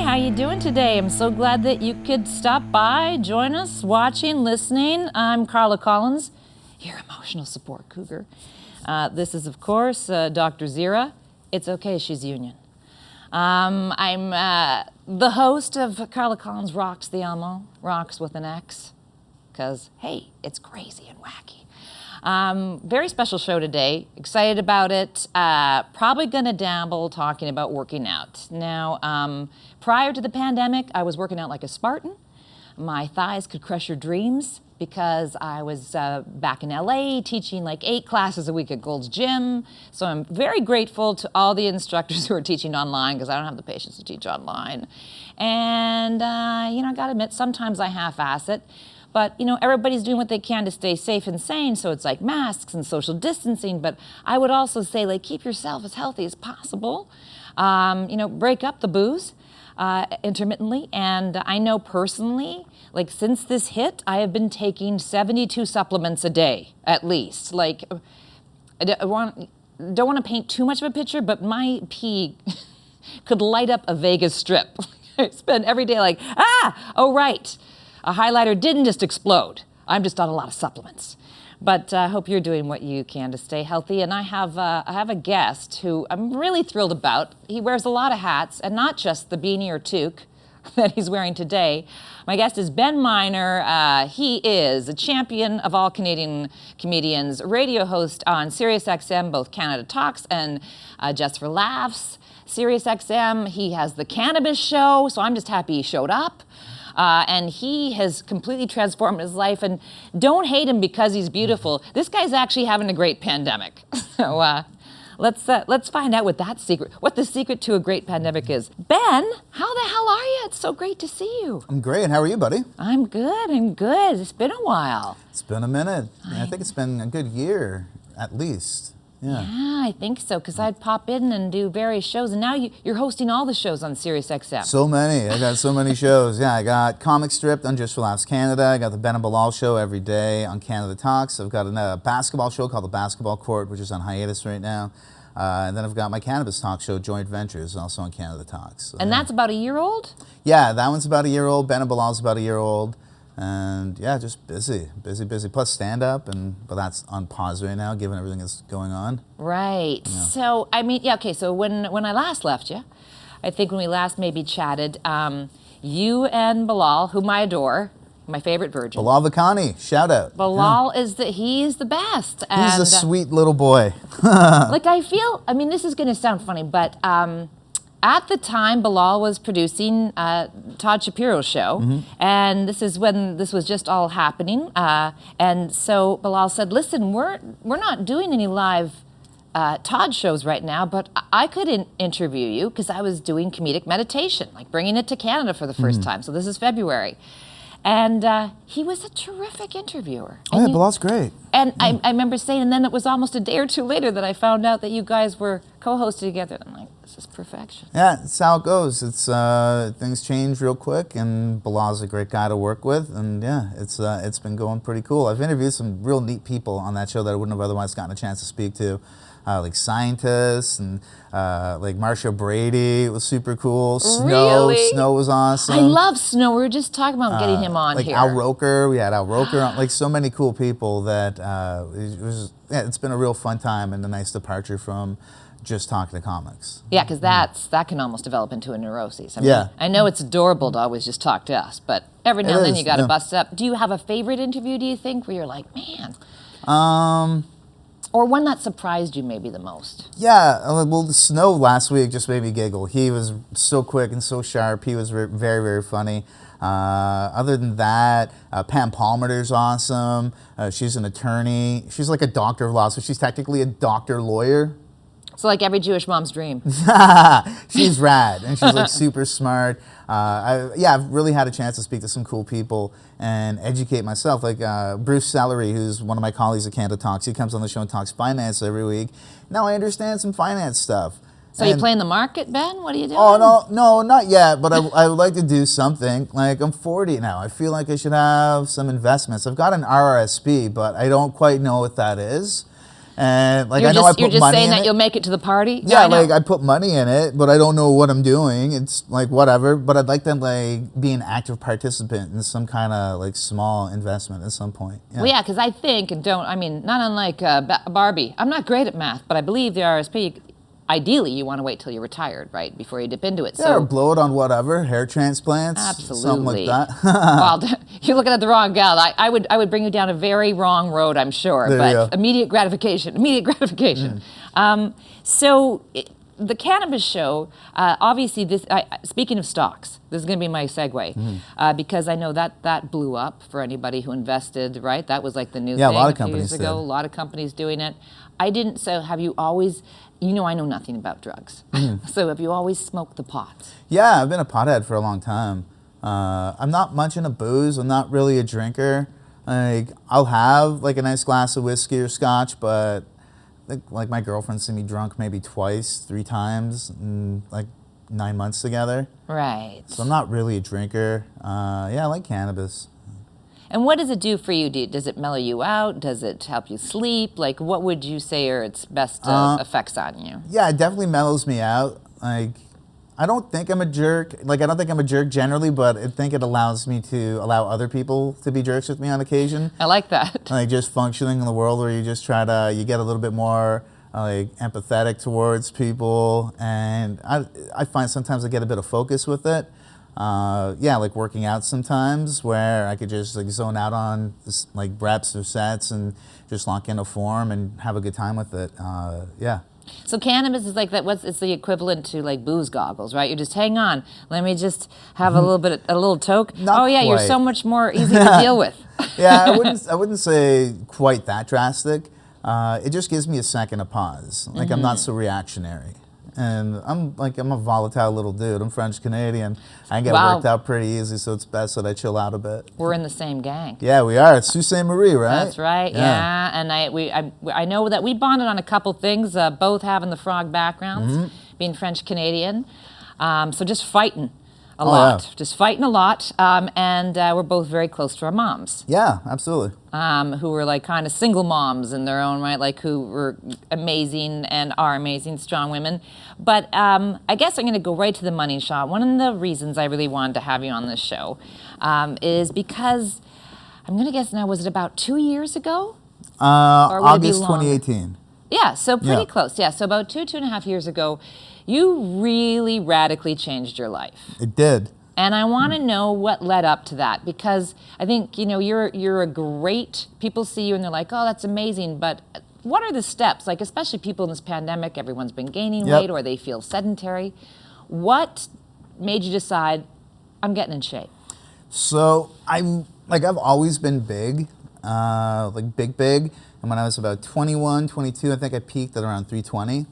how you doing today? I'm so glad that you could stop by, join us, watching, listening. I'm Carla Collins, your emotional support cougar. This is, of course, Dr. Zira. It's okay, she's union. I'm the host of Carla Collins Rocks the Elmo, rocks with an X, because, hey, it's crazy and wacky. Very special show today, excited about it. Probably gonna dabble talking about working out. Now, prior to the pandemic, I was working out like a Spartan. My thighs could crush your dreams because I was back in LA teaching like 8 classes a week at Gold's Gym. So I'm very grateful to all the instructors who are teaching online because I don't have the patience to teach online. And, I gotta admit, sometimes I half-ass it. But, everybody's doing what they can to stay safe and sane, so it's like masks and social distancing. But I would also say, keep yourself as healthy as possible. Break up the booze intermittently. And I know personally, since this hit, I have been taking 72 supplements a day, at least. I don't want to paint too much of a picture, but my pee could light up a Vegas strip. I spend every day oh, right. A highlighter didn't just explode. I'm just on a lot of supplements. But I hope you're doing what you can to stay healthy. And I have a guest who I'm really thrilled about. He wears a lot of hats, and not just the beanie or toque that he's wearing today. My guest is Ben Miner. He is a champion of all Canadian comedians, radio host on Sirius XM, both Canada Talks and Just for Laughs. Sirius XM, he has the cannabis show, so I'm just happy he showed up. And he has completely transformed his life. And don't hate him because he's beautiful. This guy's actually having a great pandemic. So let's find out what the secret to a great pandemic is. Ben, how the hell are you? It's so great to see you. I'm great. How are you, buddy? I'm good. It's been a while. It's been a minute. I think it's been a good year, at least. Yeah, I think so, because I'd pop in and do various shows, and now you're hosting all the shows on Sirius XM. So many. I got so many shows. Yeah, I got Comic Stripped on Just for Laughs Canada. I got the Ben and Bilal show every day on Canada Talks. I've got a basketball show called The Basketball Court, which is on hiatus right now. And then I've got my cannabis talk show, Joint Ventures, also on Canada Talks. So, and that's about a year old? Yeah, that one's about a year old. Ben and Bilal's about a year old. And yeah, just busy. Plus stand-up, but that's on pause right now, given everything that's going on. Right. Yeah. So, so when I last left you, I think when we last maybe chatted, you and Bilal, whom I adore, my favorite virgin. Bilal Vakani, shout out. Bilal is the best. He's a sweet little boy. I feel, this is going to sound funny, but at the time, Bilal was producing Todd Shapiro's show, and this is when this was just all happening. And so Bilal said, "Listen, we're not doing any live Todd shows right now, but I could interview you because I was doing comedic meditation, bringing it to Canada for the first time. So this is February." And he was a terrific interviewer. Oh, yeah, Bilal's great. And I remember saying, and then it was almost a day or two later that I found out that you guys were co-hosted together. I'm like, this is perfection. Yeah, it's how it goes. It's things change real quick, and Bilal's a great guy to work with, and yeah, it's been going pretty cool. I've interviewed some real neat people on that show that I wouldn't have otherwise gotten a chance to speak to. Like scientists and like Marsha Brady was super cool. Snow was awesome. I love Snow. We were just talking about getting him on here. Al Roker, we had Al Roker on. So many cool people that it's been a real fun time and a nice departure from just talking to comics. Yeah, because that can almost develop into a neurosis. I know it's adorable to always just talk to us, but every now and then you got to bust it up. Do you have a favorite interview? Do you think where you're like, man? Or one that surprised you maybe the most? Yeah, well, the Snow last week just made me giggle. He was so quick and so sharp. He was very, very funny. Other than that, Pam Palmer's awesome. She's an attorney. She's like a doctor of law, so she's technically a doctor-lawyer. So like every Jewish mom's dream. She's rad, and she's super smart. I've really had a chance to speak to some cool people and educate myself. Like Bruce Sellery, who's one of my colleagues at Canada Talks. He comes on the show and talks finance every week. Now I understand some finance stuff. So you playing the market, Ben? What are you doing? Oh, no, not yet, but I would like to do something. I'm 40 now. I feel like I should have some investments. I've got an RRSP, but I don't quite know what that is. And like, You're I know just, I you're put just money saying in that it. you'll make it to the party? Yeah, I know. like I put money in it, but I don't know what I'm doing. It's like whatever, but I'd like to like be an active participant in some kind of like small investment at some point. Well, yeah, because I think, not unlike Barbie, I'm not great at math, but I believe the RSP, ideally you want to wait till you're retired, right, before you dip into it. Yeah, or blow it on whatever, hair transplants, something like Absolutely. that. Well, you're looking at the wrong gal. I would bring you down a very wrong road, I'm sure. There you But go. immediate gratification. The cannabis show, obviously, speaking of stocks, this is going to be my segue, because I know that blew up for anybody who invested, right? That was like the new thing a lot of few companies years ago. did. A lot of companies doing it. I didn't, so have you always, I know nothing about drugs. So have you always smoked the pot? Yeah, I've been a pothead for a long time. I'm not much into booze. I'm not really a drinker. Like, I'll have like a nice glass of whiskey or scotch, but like my girlfriend's seen me drunk maybe twice, 3 times in like 9 months together. Right. So I'm not really a drinker. Yeah, I like cannabis. And what does it do for you? Does it mellow you out? Does it help you sleep? Like, what would you say are its best effects on you? Yeah, it definitely mellows me out. Like, I don't think I'm a jerk. Like, I don't think I'm a jerk generally, but I think it allows me to allow other people to be jerks with me on occasion. I like that. Like, just functioning in the world where you just you get a little bit more like empathetic towards people, and I find sometimes I get a bit of focus with it. Yeah, like working out sometimes where I could just like zone out on this, like reps or sets and just lock in a form and have a good time with it. Yeah. So cannabis is like that. It's the equivalent to like booze goggles, right? You just hang on. Let me just have a little toke. Not oh yeah, you're quite. so much more easy to deal with. Yeah, I wouldn't say quite that drastic. It just gives me a second to pause. Like I'm not so reactionary. And I'm a volatile little dude. I'm French Canadian. I get worked out pretty easy, so it's best that I chill out a bit. We're in the same gang. Yeah, we are. It's Sault Ste. Marie, right? That's right. Yeah. And I know that we bonded on a couple things. Both having the frog backgrounds, being French Canadian. So just fighting a lot. Yeah. Just fighting a lot. And we're both very close to our moms. Yeah, absolutely. Who were like kind of single moms in their own right, like who were amazing and are amazing, strong women. But I guess I'm going to go right to the money shot. One of the reasons I really wanted to have you on this show is because I'm going to guess now, was it about 2 years ago? August 2018. Yeah, so pretty close. Yeah, so about 2.5 years ago, you really radically changed your life. It did. And I want to know what led up to that, because I think, you're a great, people see you and they're like, oh, that's amazing, but what are the steps? Like, especially people in this pandemic, everyone's been gaining weight or they feel sedentary. What made you decide, I'm getting in shape? So I've always been big, big. And when I was about 21, 22, I think I peaked at around 320.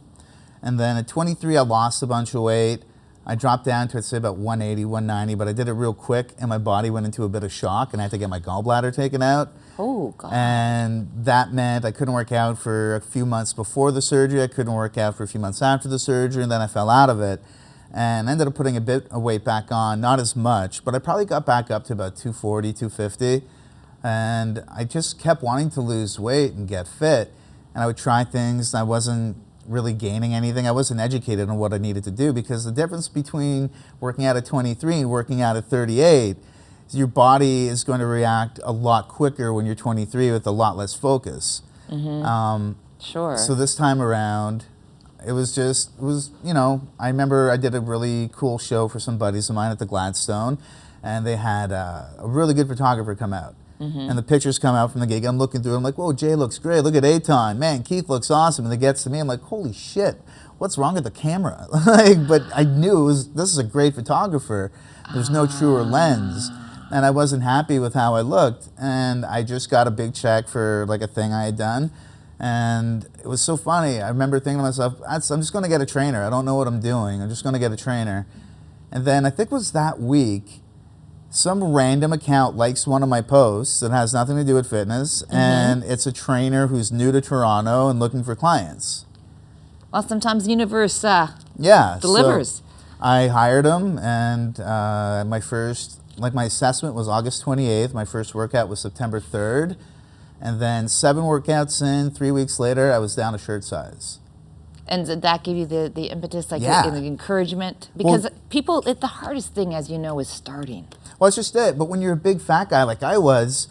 And then at 23, I lost a bunch of weight. I dropped down to, I'd say, about 180, 190, but I did it real quick, and my body went into a bit of shock, and I had to get my gallbladder taken out. Oh, God. And that meant I couldn't work out for a few months before the surgery. I couldn't work out for a few months after the surgery, and then I fell out of it. And I ended up putting a bit of weight back on, not as much, but I probably got back up to about 240, 250. And I just kept wanting to lose weight and get fit. And I would try things. I wasn't really gaining anything. I wasn't educated on what I needed to do, because the difference between working out at 23 and working out at 38 is your body is going to react a lot quicker when you're 23 with a lot less focus. Sure. So this time around, I remember I did a really cool show for some buddies of mine at the Gladstone, and they had a really good photographer come out. And the pictures come out from the gig. I'm looking through. I'm like, whoa, Jay looks great. Look at Aton. Man, Keith looks awesome. And it gets to me. I'm like, holy shit, what's wrong with the camera? But I knew this is a great photographer. There's no truer lens. And I wasn't happy with how I looked. And I just got a big check for like a thing I had done. And it was so funny. I remember thinking to myself, I'm just going to get a trainer. I don't know what I'm doing. I'm just going to get a trainer. And then I think it was that week, some random account likes one of my posts that has nothing to do with fitness, and it's a trainer who's new to Toronto and looking for clients. Well, sometimes the universe delivers. So I hired him, and my assessment was August 28th. My first workout was September 3rd. And then 7 workouts in, 3 weeks later, I was down to shirt size. And did that give you the impetus, like Yeah. the encouragement? Because Well, the hardest thing, as you know, is starting. Well, it's just it. But when you're a big fat guy like I was,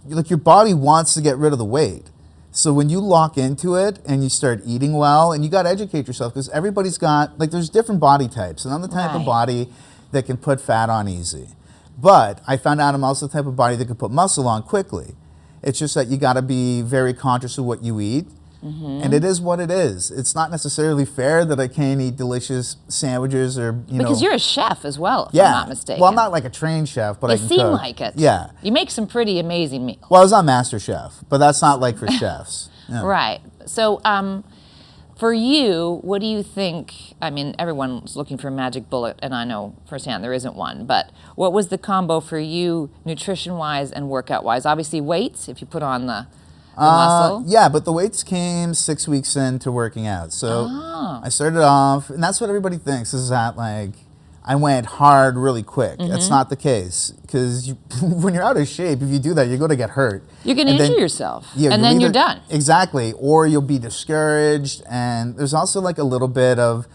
like your body wants to get rid of the weight. So when you lock into it and you start eating well, and you got to educate yourself because everybody's got, like there's different body types. And I'm the type of body that can put fat on easy. But I found out I'm also the type of body that can put muscle on quickly. It's just that you got to be very conscious of what you eat. And it is what it is. It's not necessarily fair that I can't eat delicious sandwiches or, Because you're a chef as well, if yeah. I'm not mistaken. Well, I'm not like a trained chef, but I can seem cook. like it. Yeah. You make some pretty amazing meals. Well, I was on MasterChef, but that's not like for chefs. Yeah. Right. So for you, what do you think? I mean, everyone's looking for a magic bullet, and I know firsthand there isn't one, but what was the combo for you nutrition-wise and workout-wise? Obviously weights, if you put on the muscle. Yeah, but the weights came 6 weeks into working out. So I started off, and that's what everybody thinks, is that like I went hard really quick. That's not the case. Because when you're out of shape, if you do that, you're going to get hurt. You can injure yourself, Yeah, and then you're done. Exactly. Or you'll be discouraged. And there's also like a little bit of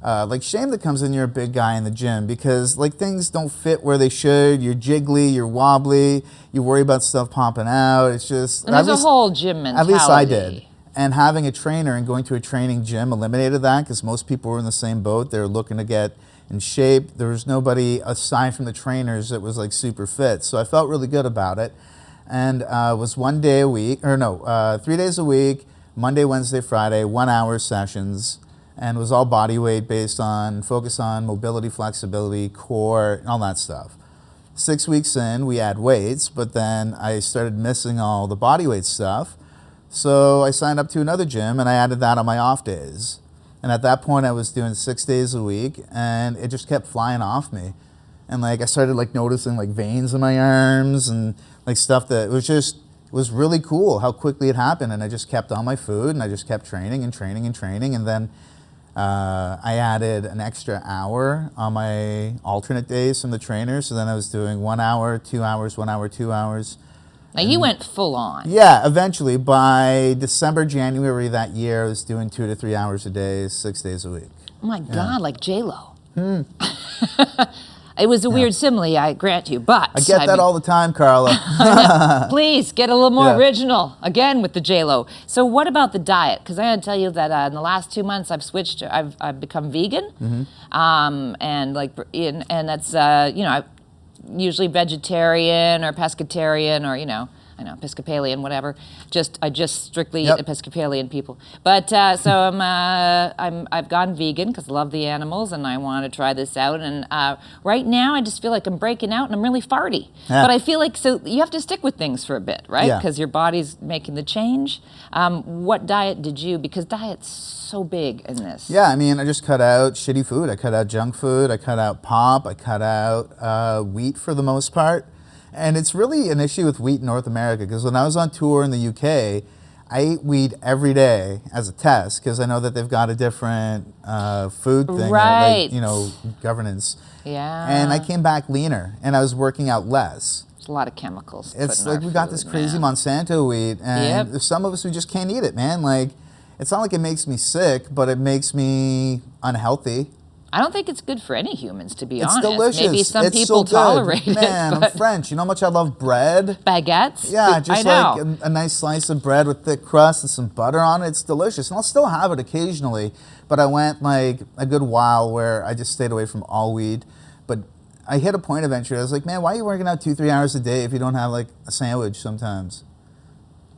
like shame that comes in, you're a big guy in the gym because like things don't fit where they should. You're jiggly, you're wobbly, you worry about stuff popping out. It's just... And there's a whole gym mentality. At least I did. And having a trainer and going to a training gym eliminated that because most people were in the same boat. They were looking to get in shape. There was nobody aside from the trainers that was like super fit. So I felt really good about it. And it was 1 day a week, 3 days a week, Monday, Wednesday, Friday, 1 hour sessions. And it was all body weight based on, focus on mobility, flexibility, core, and all that stuff. 6 weeks in, we add weights, but then I started missing all the body weight stuff. So I signed up to another gym and I added that on my off days. And at that point I was doing 6 days a week and it just kept flying off me. And like I started like noticing like veins in my arms and like stuff that was really cool how quickly it happened. And I just kept on my food and I just kept training and training and training. And then I added an extra hour on my alternate days from the trainer. So then I was doing 1 hour, 2 hours, 1 hour, 2 hours. Now you went full on. Yeah, eventually. By December, January that year, I was doing 2 to 3 hours a day, 6 days a week. Oh my God, like J-Lo. It was a weird simile, I grant you, but... I get that all the time, Carla. Please, get a little more original, again, with the J-Lo. So what about the diet? Because I gotta tell you that in the last 2 months, I've become vegan. And that's, I'm usually vegetarian or pescatarian or, I know, Episcopalian, whatever. I just strictly eat Episcopalian people. But so I've gone vegan because I love the animals and I want to try this out. And right now I just feel like I'm breaking out and I'm really farty. Yeah. But I feel like, so you have to stick with things for a bit, right? Because your body's making the change. What diet did you, because diet's so big in this. Yeah, I mean, I just cut out shitty food. I cut out junk food. I cut out pop. I cut out wheat for the most part. And it's really an issue with wheat in North America because when I was on tour in the UK, I ate wheat every day as a test because I know that they've got a different food thing, right? Governance. Yeah. And I came back leaner and I was working out less. There's a lot of chemicals. It's like we got this crazy Monsanto wheat, and some of us we just can't eat it, man. Like, it's not like it makes me sick, but it makes me unhealthy. I don't think it's good for any humans, to be honest. It's delicious. Maybe some it's people so tolerate it. Man, I'm French. You know how much I love bread? Baguettes? Yeah, just like a nice slice of bread with thick crust and some butter on it. It's delicious. And I'll still have it occasionally. But I went like a good while where I just stayed away from all wheat. But I hit a point eventually. I was like, man, why are you working out 2-3 hours a day if you don't have like a sandwich sometimes?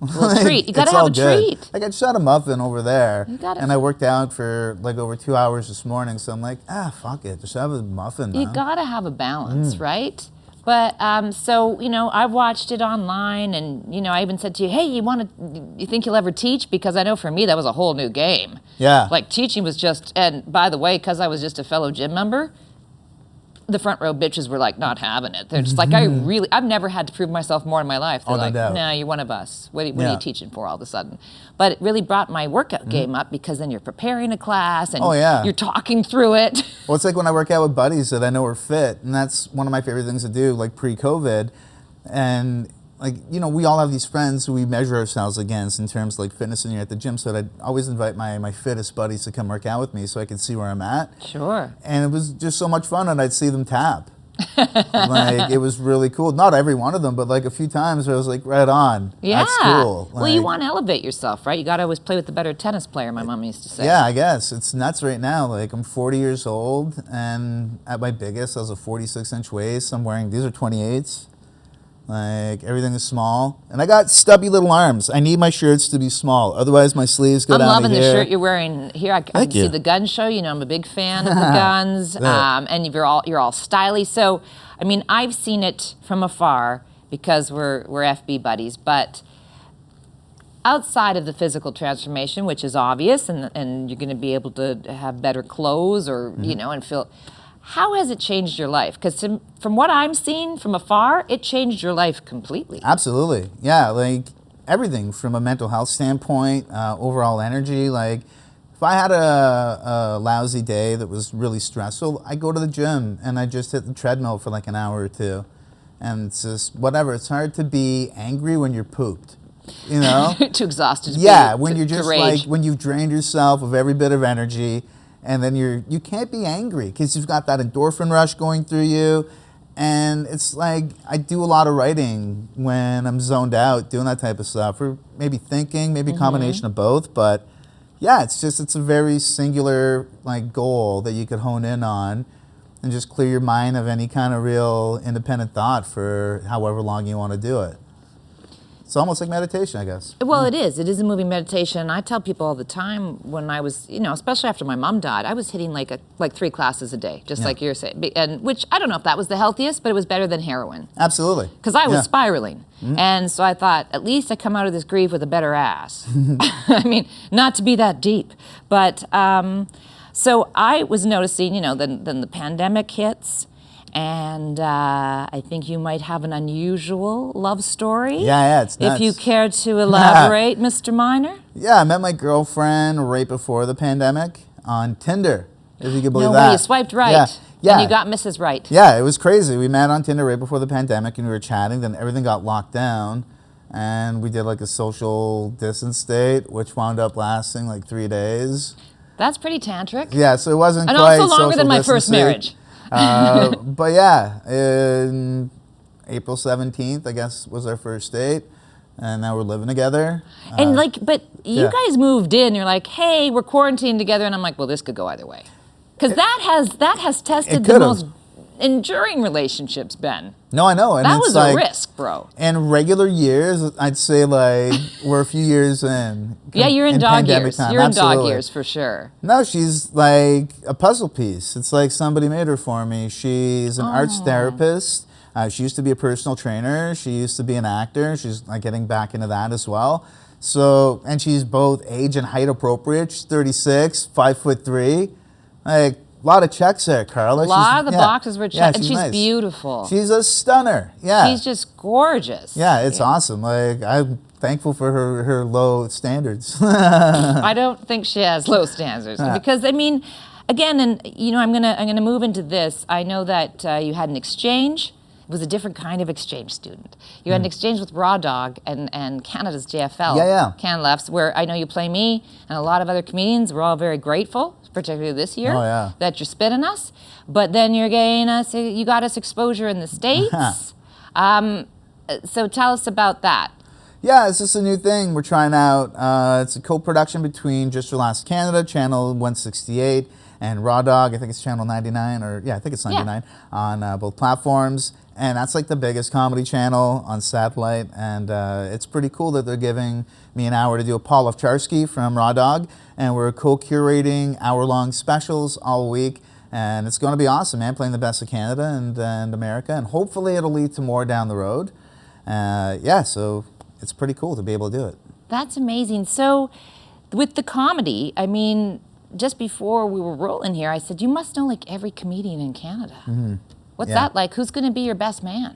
Well, a treat. You gotta have a treat. Like I just had a muffin over there, and I have worked out for like over 2 hours this morning. So I'm like, fuck it, just have a muffin. You gotta have a balance, right? But I've watched it online, and I even said to you, hey, you think you'll ever teach? Because I know for me that was a whole new game. Yeah. Like teaching was just, and by the way, because I was just a fellow gym member, the front row bitches were like not having it. They're just like, I've never had to prove myself more in my life. They're like, no, you're one of us. What are you teaching for all of a sudden? But it really brought my workout game up because then you're preparing a class and you're talking through it. Well, it's like when I work out with buddies that I know are fit, and that's one of my favorite things to do, like pre-COVID. And like, you know, we all have these friends who we measure ourselves against in terms of like fitness when you're at the gym. So I'd always invite my fittest buddies to come work out with me so I could see where I'm at. Sure. And it was just so much fun, and I'd see them tap. Like, it was really cool. Not every one of them, but like a few times where I was like, right on. Yeah. That's cool. Well, you Like, want to elevate yourself, right? You got to always play with the better tennis player, my mom used to say. yeah, I guess. It's nuts right now. Like, I'm 40 years old, and at my biggest, I was a 46-inch waist. I'm wearing, these are 28s. Like, everything is small. And I got stubby little arms. I need my shirts to be small. Otherwise, my sleeves go I'm down to loving the here. shirt you're wearing here. I can see you. the gun show. You know, I'm a big fan of the guns. Yeah. And you're all stylish. So, I mean, I've seen it from afar because we're FB buddies. But outside of the physical transformation, which is obvious, and you're going to be able to have better clothes or, you know, and feel... How has it changed your life? Because from what I'm seeing from afar, it changed your life completely. Absolutely. Yeah, like everything from a mental health standpoint, overall energy. Like, if I had a lousy day that was really stressful, I go to the gym and I just hit the treadmill for like an hour or two. And it's just whatever. It's hard to be angry when you're pooped, you know? Too exhausted to Yeah, be, when to, you're to just rage. like, when you've drained yourself of every bit of energy, and then you can't be angry because you've got that endorphin rush going through you. And it's like, I do a lot of writing when I'm zoned out, doing that type of stuff, or maybe thinking, maybe a combination of both. But yeah, it's a very singular like goal that you could hone in on and just clear your mind of any kind of real independent thought for however long you want to do it. It's almost like meditation, I guess. Well, it is. It is a moving meditation. I tell people all the time when I was, you know, especially after my mom died, I was hitting like 3 classes a day, just like you're saying. And which I don't know if that was the healthiest, but it was better than heroin. Absolutely. Because I was spiraling. And so I thought, at least I come out of this grief with a better ass. I mean, not to be that deep. But so I was noticing, you know, then the pandemic hits. And I think you might have an unusual love story. Yeah, it's nuts. If you care to elaborate, Mr. Miner. Yeah, I met my girlfriend right before the pandemic on Tinder, if you could believe No that. way, you swiped right. Yeah. And you got Mrs. Right. Yeah, it was crazy. We met on Tinder right before the pandemic, and we were chatting. Then everything got locked down, and we did like a social distance date, which wound up lasting like 3 days. That's pretty tantric. Yeah, so it wasn't And quite also longer than social my first distancing. marriage. But yeah, in April 17th, I guess, was our first date. And now we're living together. And but you yeah. guys moved in. You're like, hey, we're quarantined together. And I'm like, well, this could go either way. Because that has tested the could've. most enduring relationships, Ben. No, I know. And That it's was like, a risk, bro. In regular years, I'd say like we're a few years in. Yeah, you're in dog pandemic years. time. You're in dog Absolutely. years for sure. No, she's like a puzzle piece. It's like somebody made her for me. She's an arts therapist. She used to be a personal trainer. She used to be an actor. She's like getting back into that as well. So, and she's both age and height appropriate. She's 36, 5'3". Like, a lot of checks there, Carla. A lot of the boxes were checked. And she's nice. beautiful. She's a stunner. Yeah. She's just gorgeous. Yeah, it's awesome. Like, I'm thankful for her low standards. I don't think she has low standards because I mean, again, and you know, I'm gonna move into this. I know that you had an exchange. It was a different kind of exchange student. You had an exchange with Raw Dog and Canada's JFL. Yeah. Canlefs, where I know you play me and a lot of other comedians. We're all very grateful, particularly this year, that you're spitting us. But then you got us exposure in the States. So tell us about that. Yeah, it's just a new thing we're trying out. It's a co-production between Just Relax Canada, Channel 168, and Raw Dog. I think it's Channel 99, I think it's 99 on both platforms. And that's like the biggest comedy channel on satellite. And it's pretty cool that they're giving me an hour to do a Paul Ovcharsky from Raw Dog. And we're co-curating hour-long specials all week. And it's going to be awesome, man, playing the best of Canada and America. And hopefully it'll lead to more down the road. So it's pretty cool to be able to do it. That's amazing. So with the comedy, I mean, just before we were rolling here, I said, you must know like every comedian in Canada. What's that like? Who's going to be your best man?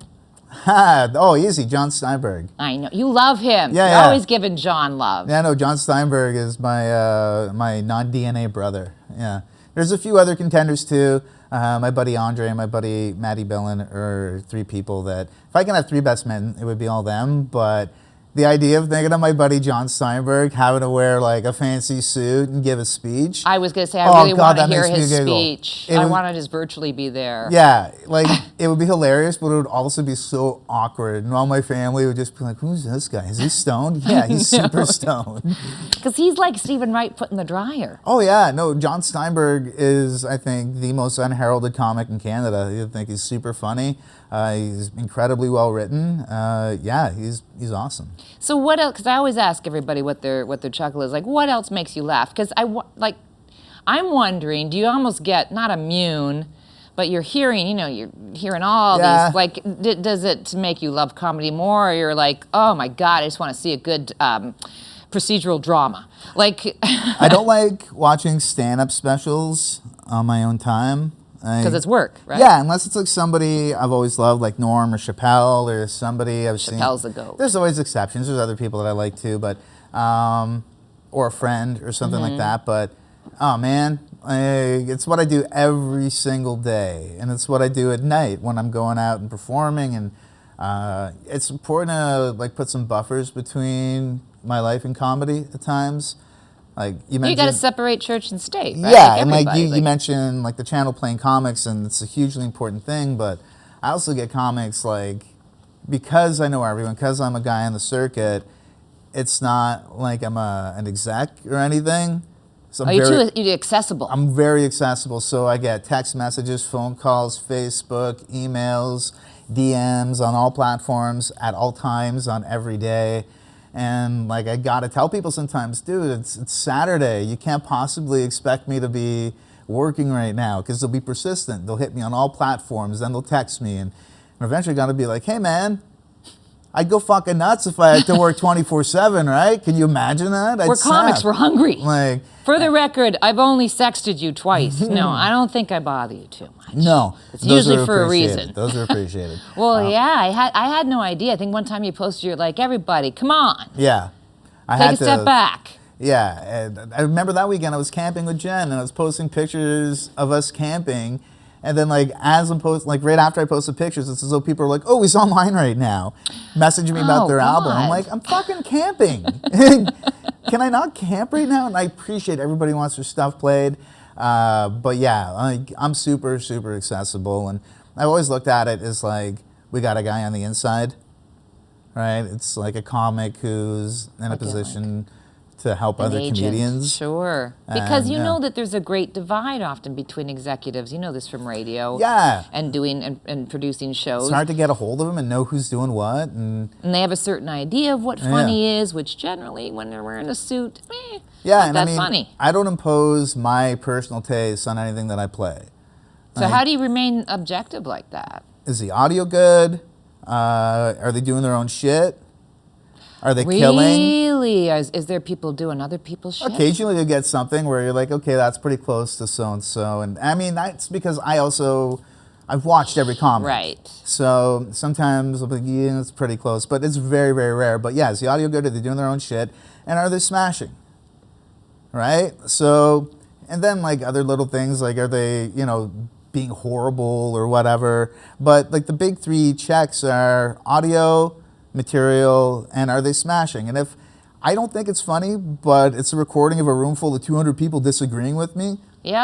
Oh, easy, John Steinberg. I know. You love him. Yeah, You're yeah. always giving John love. Yeah, no, John Steinberg is my my non-DNA brother. Yeah. There's a few other contenders too. My buddy Andre and my buddy Maddie Bellin are three people that, if I can have three best men, it would be all them. But the idea of thinking of my buddy John Steinberg having to wear like a fancy suit and give a speech. I was going to say, I really want to hear his giggle. speech. I want to just virtually be there. Yeah, like it would be hilarious, but it would also be so awkward. And all my family would just be like, who's this guy? Is he stoned? Yeah, he's super stoned. Because he's like Stephen Wright put in the dryer. Oh yeah, no, John Steinberg is, I think, the most unheralded comic in Canada. I think he's super funny. He's incredibly well written. Yeah, he's awesome. So what else? Because I always ask everybody what their chuckle is. Like, what else makes you laugh? Because I'm wondering, do you almost get not immune, but you're hearing all these. Like, does it make you love comedy more, or you're like, oh my God, I just want to see a good procedural drama? Like, I don't like watching stand-up specials on my own time. Because it's work, right? Yeah, unless it's like somebody I've always loved, like Norm or Chappelle, or somebody I've seen. Chappelle's the GOAT. There's always exceptions. There's other people that I like too, but or a friend or something like that. But oh man, it's what I do every single day, and it's what I do at night when I'm going out and performing. And it's important to like put some buffers between my life and comedy at times. Like you mentioned, you got to separate church and state, right? Yeah, and like you mentioned, like the channel playing comics, and it's a hugely important thing. But I also get comics like, because I know everyone, because I'm a guy on the circuit. It's not like I'm an exec or anything. So you're accessible. I'm very accessible. So I get text messages, phone calls, Facebook, emails, DMs on all platforms at all times on every day. And like I gotta tell people sometimes, dude, it's Saturday. You can't possibly expect me to be working right now, because they'll be persistent. They'll hit me on all platforms, then they'll text me, and eventually gotta be like, hey man, I'd go fucking nuts if I had to work 24/7, right? Can you imagine that? We're comics, we're hungry. Like, for the record, I've only sexted you twice. No, I don't think I bother you too much. No, it's usually for a reason. Those are appreciated. Well, yeah, I had no idea. I think one time you posted, you're like, everybody, come on. Yeah. Take a step back. Yeah, and I remember that weekend I was camping with Jen, and I was posting pictures of us camping. And then, like, as I'm posting, like, right after I posted pictures, it's as though people are like, oh, he's online right now, messaging me about their album. I'm like, I'm fucking camping. Can I not camp right now? And I appreciate everybody wants their stuff played. But yeah, I'm super, super accessible. And I've always looked at it as like, we got a guy on the inside, right? It's like a comic who's in a position to help other comedians. Sure. Because you know that there's a great divide often between executives. You know this from radio. Yeah. And doing and producing shows. It's hard to get a hold of them and know who's doing what. And they have a certain idea of what funny is, which generally, when they're wearing a suit, not that funny. I don't impose my personal taste on anything that I play. So how do you remain objective like that? Is the audio good? Are they doing their own shit? Are they killing? Really? Is there people doing other people's shit? Occasionally you get something where you're like, okay, that's pretty close to so-and-so. And I mean, that's because I've watched every comic. Right. So sometimes I'll be like, yeah, it's pretty close. But it's very, very rare. But yeah, is the audio good? Are they doing their own shit? And are they smashing? Right? So, and then like other little things, like are they, being horrible or whatever. But like the big three checks are audio, material, and are they smashing? And if I don't think it's funny, but it's a recording of a room full of 200 people disagreeing with me,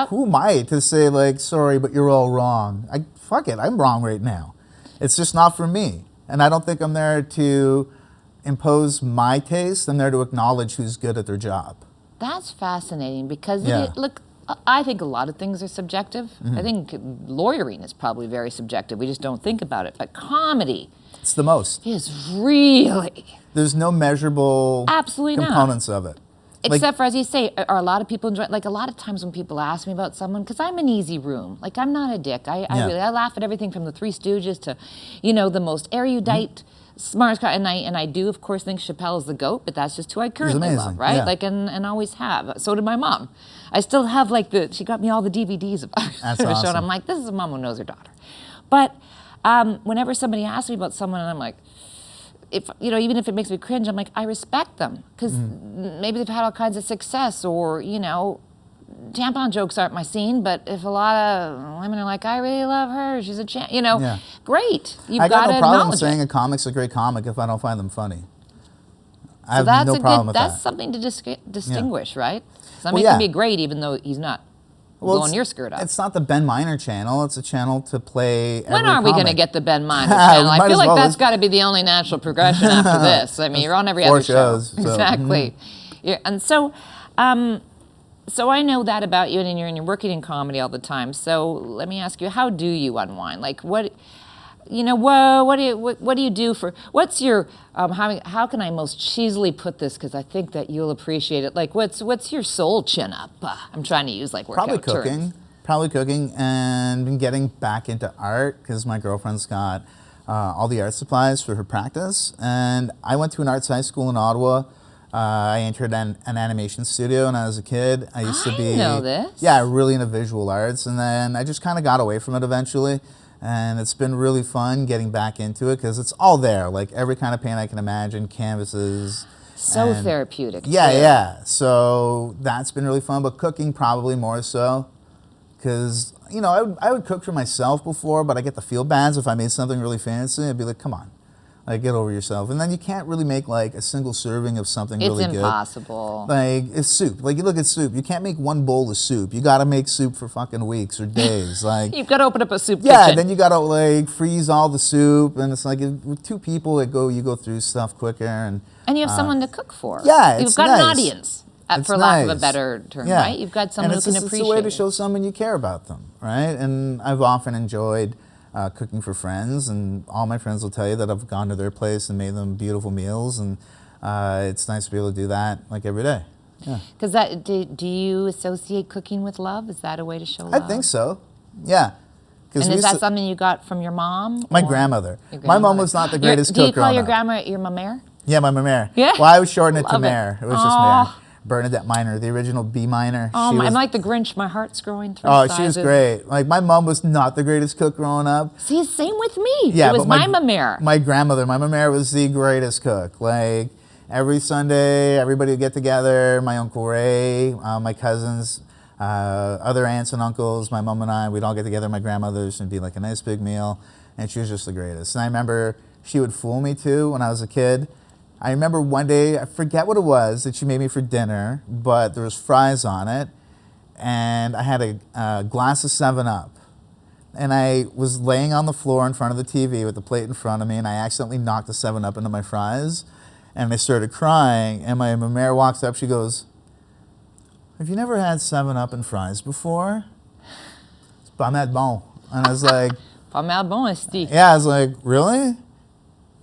who am I to say like, sorry, but you're all wrong? Fuck it, I'm wrong right now. It's just not for me. And I don't think I'm there to impose my taste. I'm there to acknowledge who's good at their job. That's fascinating because look, I think a lot of things are subjective. I think lawyering is probably very subjective. We just don't think about it. But comedy, it's the most. Is really. There's no measurable components of it. Except for, as you say, are a lot of people enjoy, like a lot of times when people ask me about someone, because I'm an easy room. Like I'm not a dick. I laugh at everything from the Three Stooges to, the most erudite, smartest guy. And I do, of course, think Chappelle is the GOAT, but that's just who I currently love, right? Yeah. Like, and always have. So did my mom. I still have she got me all the DVDs about her show, and I'm like, this is a mom who knows her daughter. But whenever somebody asks me about someone, and I'm like, even if it makes me cringe, I'm like, I respect them because maybe they've had all kinds of success, or tampon jokes aren't my scene, but if a lot of women are like, I really love her, she's a champ, you know, great. You've I got got no to problem acknowledge saying it. a comic's a great comic if I don't find them funny. I So have that's no a problem good, with that's that. something to distinguish, right? Somebody Well, yeah. can be great even though he's not blowing your skirt up. It's not the Ben Miner channel. It's a channel to play every When are we going to comic. get the Ben Miner channel? I Might feel as like well. that's got to be the only natural progression after this. I mean, you're on every 4 other shows, show. so, Exactly. And so, so I know that about you, and you're working in comedy all the time. So let me ask you, how do you unwind? Like what? You know, what do you do for? What's your? How can I most cheesily put this? Because I think that you'll appreciate it. Like, what's your soul chin up? I'm trying to use like workout Probably cooking. terms. Probably cooking, and been getting back into art because my girlfriend's got all the art supplies for her practice. And I went to an arts high school in Ottawa. I entered an animation studio when I was a kid. I used to be know this. Yeah, really into visual arts, and then I just kind of got away from it eventually. And it's been really fun getting back into it because it's all there, like every kind of paint I can imagine, canvases. So and therapeutic. Yeah, too. yeah. So that's been really fun, but cooking probably more so. Because, you know, I would cook for myself before, but I get the feel bads if I made something really fancy. I'd be like, come on, like, get over yourself. And then you can't really make, like, a single serving of something really good. It's impossible. Like, it's soup. Like, you look at soup. You can't make one bowl of soup. You got to make soup for fucking weeks or days. Like, You've got to open up a soup yeah, kitchen. then you got to, like, freeze all the soup. And it's like, with 2 people, you go through stuff quicker. And you have someone to cook for. yeah, You've it's got an nice. audience, It's for lack of a nice. better term, Yeah. right? You've got someone and who can appreciate it's a way to it. show someone you care about them, right? And I've often enjoyed cooking for friends, and all my friends will tell you that I've gone to their place and made them beautiful meals, and it's nice to be able to do that like every day. Yeah. Because do you associate cooking with love? Is that a way to show love? I think so. Yeah. And is that something you got from your mom? My or grandmother. your My mom grandmother? was not the greatest Do you cook call growing your up. grandma your mamere? Yeah, my mare. Yeah? Well, I was shortening it to Love it. Mare. It was just Aw. Mare. Bernadette Minor, the original B minor. Oh, She was- I'm like the Grinch. My heart's growing through Oh, sizes. she was great. Like, my mom was not the greatest cook growing up. See, same with me. Yeah, it was but my mamere. My grandmother, my mamere was the greatest cook. Like, every Sunday, everybody would get together. My Uncle Ray, my cousins, other aunts and uncles, my mom and I, we'd all get together at my grandmother's and it'd be like a nice big meal. And she was just the greatest. And I remember she would fool me too when I was a kid. I remember one day, I forget what it was that she made me for dinner, but there was fries on it. And I had a glass of 7-Up. And I was laying on the floor in front of the TV with the plate in front of me, and I accidentally knocked the 7-Up into my fries. And I started crying, and my mamere walks up, she goes, "Have you never had 7-Up and fries before?" It's pas mal bon. And I was like, Pas mal bon, esti. yeah, I was like, really?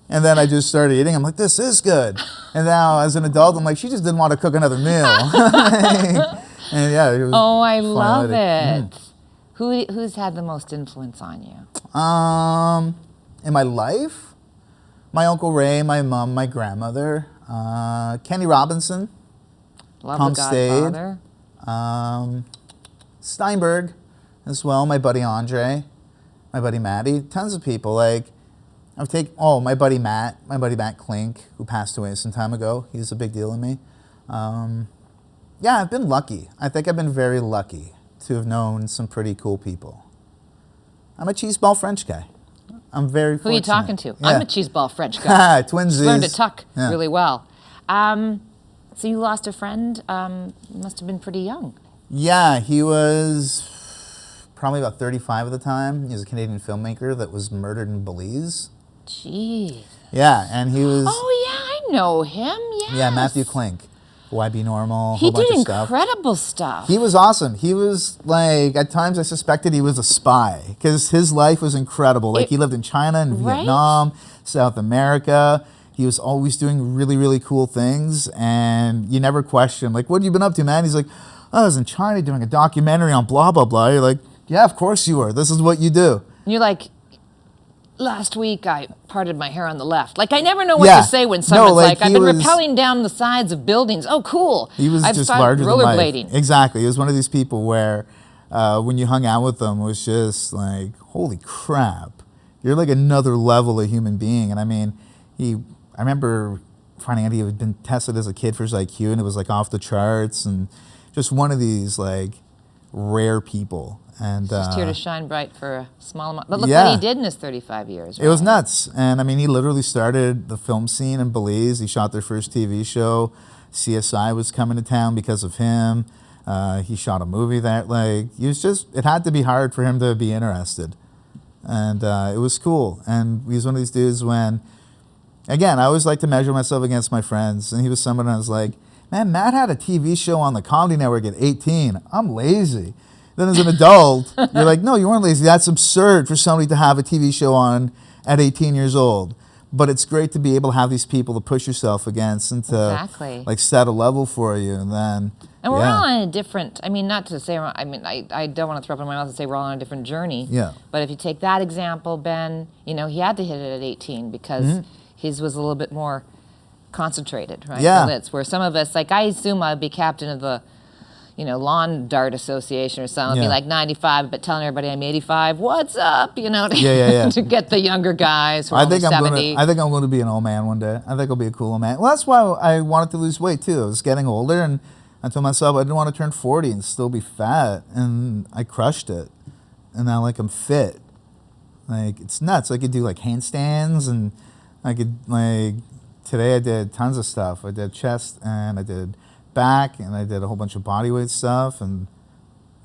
And then I just started eating. I'm like, this is good. And now as an adult, I'm like, she just didn't want to cook another meal. And yeah, it was Oh, I fun love lady. it. Who's had the most influence on you? In my life, my Uncle Ray, my mom, my grandmother, Kenny Robinson, Love Tom the Godfather. Steinberg as well, my buddy Andre, my buddy Matty, tons of people. Like, my buddy Matt Klink, who passed away some time ago. He's a big deal in me. Yeah, I've been lucky. I think I've been very lucky to have known some pretty cool people. I'm a cheeseball French guy. I'm very Who are you fortunate. talking to? Yeah. I'm a cheeseball French guy. Twinsies. Learned to tuck Yeah. really well. So you lost a friend. Must have been pretty young. Yeah, he was probably about 35 at the time. He was a Canadian filmmaker that was murdered in Belize. Jeez. Yeah, and he was... Oh yeah, I know him. Yes. Yeah, Matthew Klink. YB Normal, a He whole bunch did of stuff. incredible stuff. He was awesome. He was like, at times I suspected he was a spy because his life was incredible. Like, he lived in China and Right? Vietnam, South America. He was always doing really, really cool things, and you never question, like, what have you been up to, man? He's like, oh, I was in China doing a documentary on blah, blah, blah. You're like, yeah, of course you were. This is what you do. And you're like, last week I parted my hair on the left. Like, I never know what Yeah. to say when No, someone's like, like, I've he been was- rappelling down the sides of buildings. Oh, cool. He was I've just started larger than life. rollerblading. Exactly. He was one of these people where when you hung out with him, it was just like, holy crap. You're like another level of human being. And I mean, I remember finding out he had been tested as a kid for his IQ, and it was like off the charts, and just one of these like rare people. And Just here to shine bright for a small amount. But look yeah. what he did in his 35 years. Right? It was nuts. And I mean, he literally started the film scene in Belize. He shot their first TV show. CSI was coming to town because of him. He shot a movie that, like, it had to be hard for him to be interested. And it was cool. And he was one of these dudes when, again, I always like to measure myself against my friends. And he was someone I was like, man, Matt had a TV show on the Comedy Network at 18. I'm lazy. Then as an adult, you're like, no, you weren't lazy. That's absurd for somebody to have a TV show on at 18 years old. But it's great to be able to have these people to push yourself against and to like set a level for you. And then, and we're all on a different, I mean, not to say, I mean, I don't want to throw up in my mouth and say we're all on a different journey. Yeah. But if you take that example, Ben, you know, he had to hit it at 18 because his was a little bit more concentrated, right? Yeah. That's where some of us, like I assume I'd be captain of the, you know, lawn dart association or something. I'd be like 95, but telling everybody I'm 85. What's up? You know, to get the younger guys who are only 70. I think I'm going to be an old man one day. I think I'll be a cool old man. Well, that's why I wanted to lose weight too. I was getting older, and I told myself I didn't want to turn 40 and still be fat, and I crushed it. And now, like, I'm fit. Like, it's nuts. I could do like handstands, and I could like today I did tons of stuff. I did chest, and I did back, and I did a whole bunch of bodyweight stuff, and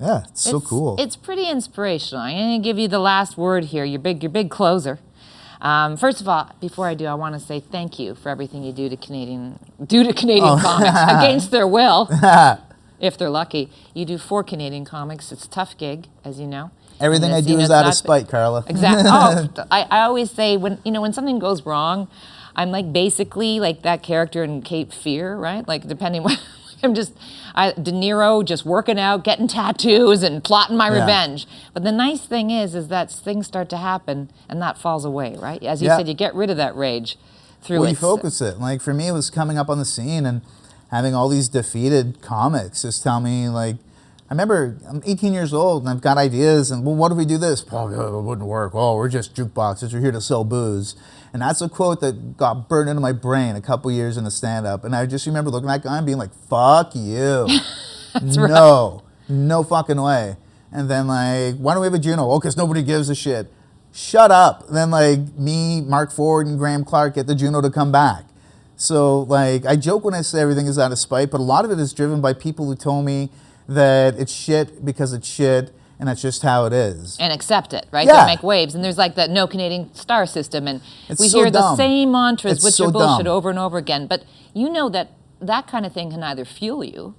yeah, it's so cool. It's pretty inspirational. I'm going to give you the last word here, your big closer. First of all, before I do, I want to say thank you for everything you do to Canadian comics against their will, if they're lucky. You do 4 Canadian comics. It's a tough gig, as you know. Everything I do is out of spite, Carla. Exactly. Oh, I always say when something goes wrong, I'm like basically like that character in Cape Fear, right? Like depending what. I'm De Niro just working out, getting tattoos, and plotting my revenge. But the nice thing is that things start to happen, and that falls away, right? As you said, you get rid of that rage through you focus it. Like for me, it was coming up on the scene and having all these defeated comics just tell me, like, I remember I'm 18 years old and I've got ideas, and well, what if we do this? Oh, it wouldn't work. Oh, we're just jukeboxes. We're here to sell booze. And that's a quote that got burned into my brain a couple years into stand-up. And I just remember looking at that guy and being like, fuck you. No fucking way. And then like, why don't we have a Juno? Oh, because nobody gives a shit. Shut up. And then like me, Mark Ford, and Graham Clark get the Juno to come back. So like, I joke when I say everything is out of spite, but a lot of it is driven by people who told me that it's shit because it's shit, and that's just how it is. And accept it, right? Don't make waves. And there's like that no Canadian star system, and we hear the same mantras, which are bullshit over and over again. But you know that kind of thing can either fuel you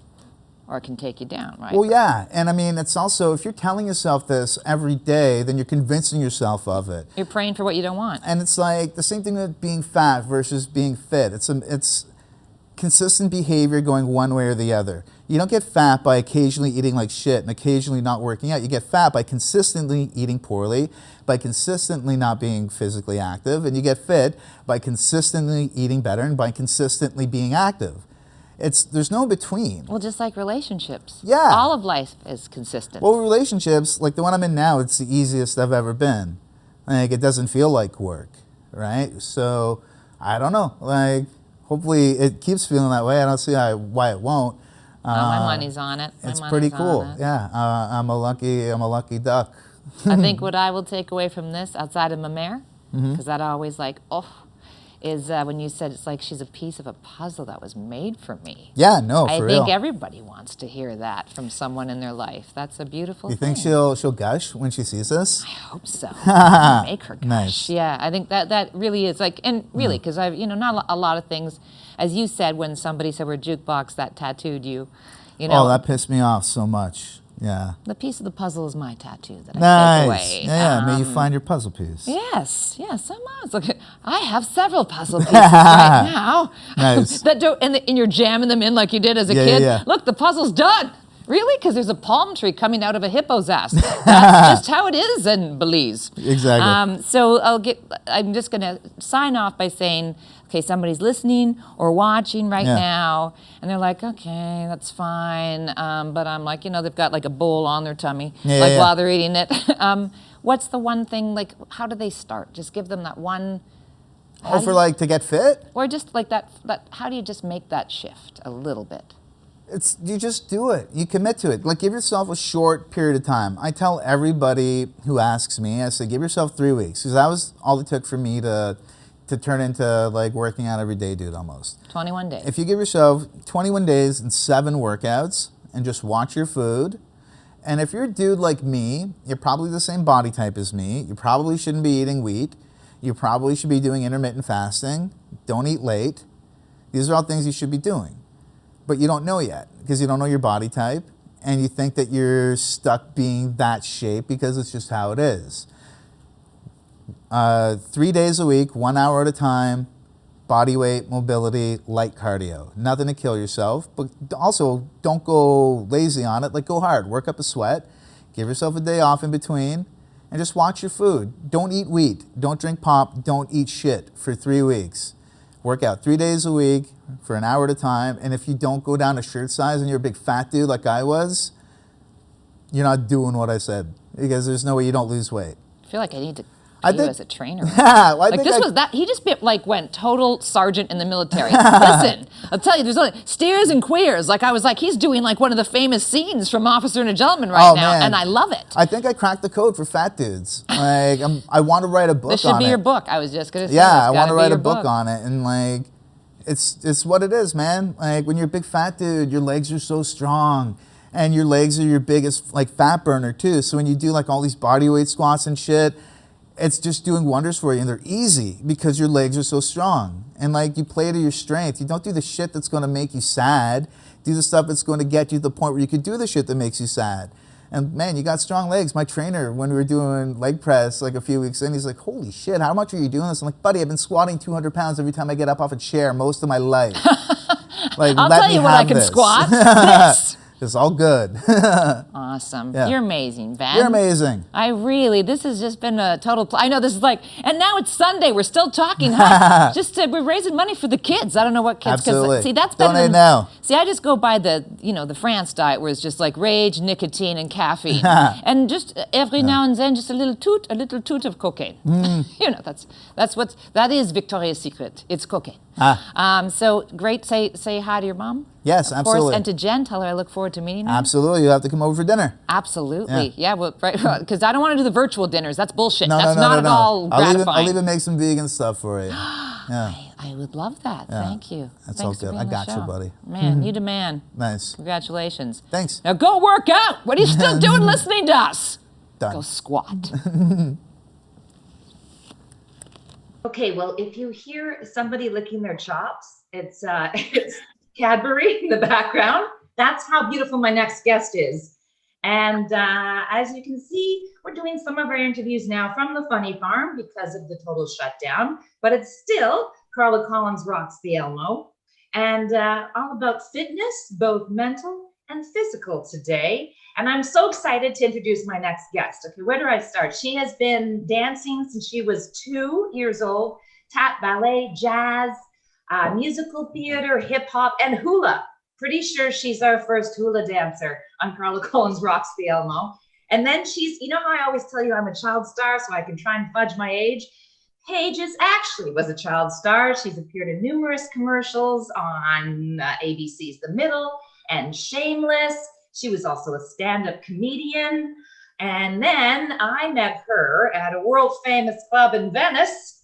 or it can take you down, right? Well, yeah. And I mean, it's also, if you're telling yourself this every day, then you're convincing yourself of it. You're praying for what you don't want. And it's like the same thing with being fat versus being fit. It's consistent behavior going one way or the other. You don't get fat by occasionally eating like shit and occasionally not working out. You get fat by consistently eating poorly, by consistently not being physically active, and you get fit by consistently eating better and by consistently being active. There's no between. Well, just like relationships. Yeah. All of life is consistent. Well, relationships, like the one I'm in now, it's the easiest I've ever been. Like, it doesn't feel like work, right? So, I don't know. Like, hopefully it keeps feeling that way. I don't see why it won't. My money's on it. It's pretty cool. Yeah, I'm a lucky duck. I think what I will take away from this, outside of my mare, because that always like, is when you said it's like she's a piece of a puzzle that was made for me. Yeah, no, for real. I think everybody wants to hear that from someone in their life. That's a beautiful thing. You think she'll gush when she sees this? I hope so. Make her gush. Nice. Yeah, I think that really is like, and really, because I've, not a lot of things, as you said, when somebody said we're jukebox, that tattooed you, Oh, that pissed me off so much. Yeah. The piece of the puzzle is my tattoo that I take away. Yeah, may you find your puzzle piece. Yes, somehow. Look, I have several puzzle pieces right now. Nice. And you're jamming them in like you did as a kid. Yeah. Look, the puzzle's done. Really? Because there's a palm tree coming out of a hippo's ass. That's just how it is in Belize. Exactly. So I'm just going to sign off by saying, okay, somebody's listening or watching right now, and they're like, okay, that's fine. But I'm like, they've got like a bowl on their tummy, while they're eating it. What's the one thing, like, how do they start? Just give them that one. To get fit? Or just like that, how do you just make that shift a little bit? You just do it. You commit to it. Like, give yourself a short period of time. I tell everybody who asks me, I say, give yourself 3 weeks, because that was all it took for me to turn into like working out every day, dude, almost. 21 days. If you give yourself 21 days and 7 workouts and just watch your food, and if you're a dude like me, you're probably the same body type as me. You probably shouldn't be eating wheat. You probably should be doing intermittent fasting. Don't eat late. These are all things you should be doing. But you don't know yet because you don't know your body type, and you think that you're stuck being that shape because it's just how it is. 3 days a week, 1 hour at a time, body weight, mobility, light cardio. Nothing to kill yourself, but also don't go lazy on it. Like, go hard, work up a sweat, give yourself a day off in between, and just watch your food. Don't eat wheat, don't drink pop, don't eat shit for 3 weeks. Work out 3 days a week for an hour at a time, and if you don't go down a shirt size and you're a big fat dude like I was, you're not doing what I said, because there's no way you don't lose weight. I feel like I need to you as a trainer. Well, like this was that he just went total sergeant in the military. Listen, I'll tell you, there's only steers and queers. Like I was like, he's doing like one of the famous scenes from Officer and a Gentleman right now, man. and I love it. I think I cracked the code for fat dudes. Like I want to write a book on it. This should be your book. I was just gonna say. Yeah, I want to write a book on it, and like, it's what it is, man. Like when you're a big fat dude, your legs are so strong. And your legs are your biggest like fat burner too. So when you do like all these body weight squats and shit, it's just doing wonders for you, and they're easy because your legs are so strong. And like you play to your strength. You don't do the shit that's going to make you sad. Do the stuff that's going to get you to the point where you can do the shit that makes you sad. And man, you got strong legs. My trainer, when we were doing leg press like a few weeks in, he's like, holy shit, how much are you doing this? I'm like, buddy, I've been squatting 200 pounds every time I get up off a chair most of my life. Like, I'll tell you what I can squat. This. It's all good. Awesome. Yeah. You're amazing, Van. You're amazing. This has just been a total, I know this is like, and now it's Sunday, we're still talking, we're raising money for the kids. I don't know what kids, Absolutely. See, that's better Donate than, now. See, I just go by the France diet where it's just like rage, nicotine, and caffeine. And just every now and then, just a little toot of cocaine. That is Victoria's Secret. It's cocaine. So great, say hi to your mom. Yes, of absolutely. course, and to Jen, tell her I look forward to meeting her. Absolutely, you'll have to come over for dinner. Absolutely, yeah. Well, right, because I don't want to do the virtual dinners. That's bullshit. No, That's not at all gratifying. I'll even make some vegan stuff for you. Yeah. I would love that. Yeah. Thank you. That's Thanks all good. I got you, buddy. Man, you the man. Nice. Congratulations. Thanks. Now go work out. What are you still doing listening to us? Done. Go squat. Okay, well, if you hear somebody licking their chops, it's Cadbury in the background. That's how beautiful my next guest is. And as you can see, we're doing some of our interviews now from the funny farm because of the total shutdown, but it's still Carla Collins rocks the Elmo, and all about fitness, both mental and physical today. And I'm so excited to introduce my next guest. Okay, where do I start? She has been dancing since she was 2 years old, tap, ballet, jazz, musical theater, hip hop, and hula. Pretty sure she's our first hula dancer on Carla Collins Rocks the Elmo. And then she's, you know how I always tell you I'm a child star so I can try and fudge my age? Paige actually was a child star. She's appeared in numerous commercials on ABC's The Middle and Shameless. She was also a stand-up comedian. And then I met her at a world famous club in Venice.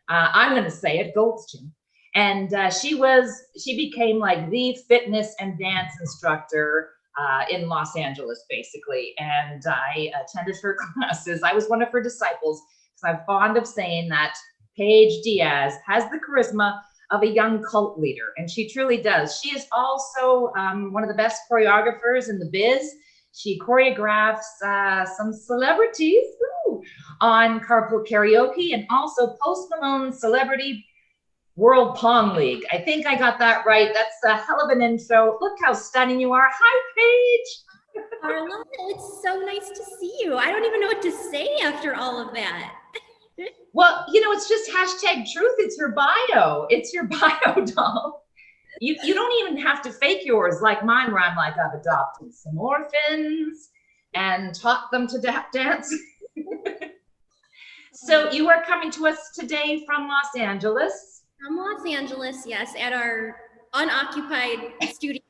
I'm going to say it, Gold's Gym. And she became like the fitness and dance instructor in Los Angeles, basically. And I attended her classes. I was one of her disciples because I'm fond of saying that Paige Diaz has the charisma of a young cult leader, and she truly does. She is also one of the best choreographers in the biz. She choreographs some celebrities on Carpool Karaoke and also Post Malone's Celebrity World Pong League. I think I got that right. That's a hell of an intro. Look how stunning you are. Hi, Paige. Carla, it's so nice to see you. I don't even know what to say after all of that. Well, it's just hashtag truth. It's your bio. It's your bio, doll. You don't even have to fake yours like mine, where I'm like, I've adopted some orphans and taught them to dance. So you are coming to us today from Los Angeles. From Los Angeles, yes, at our unoccupied studio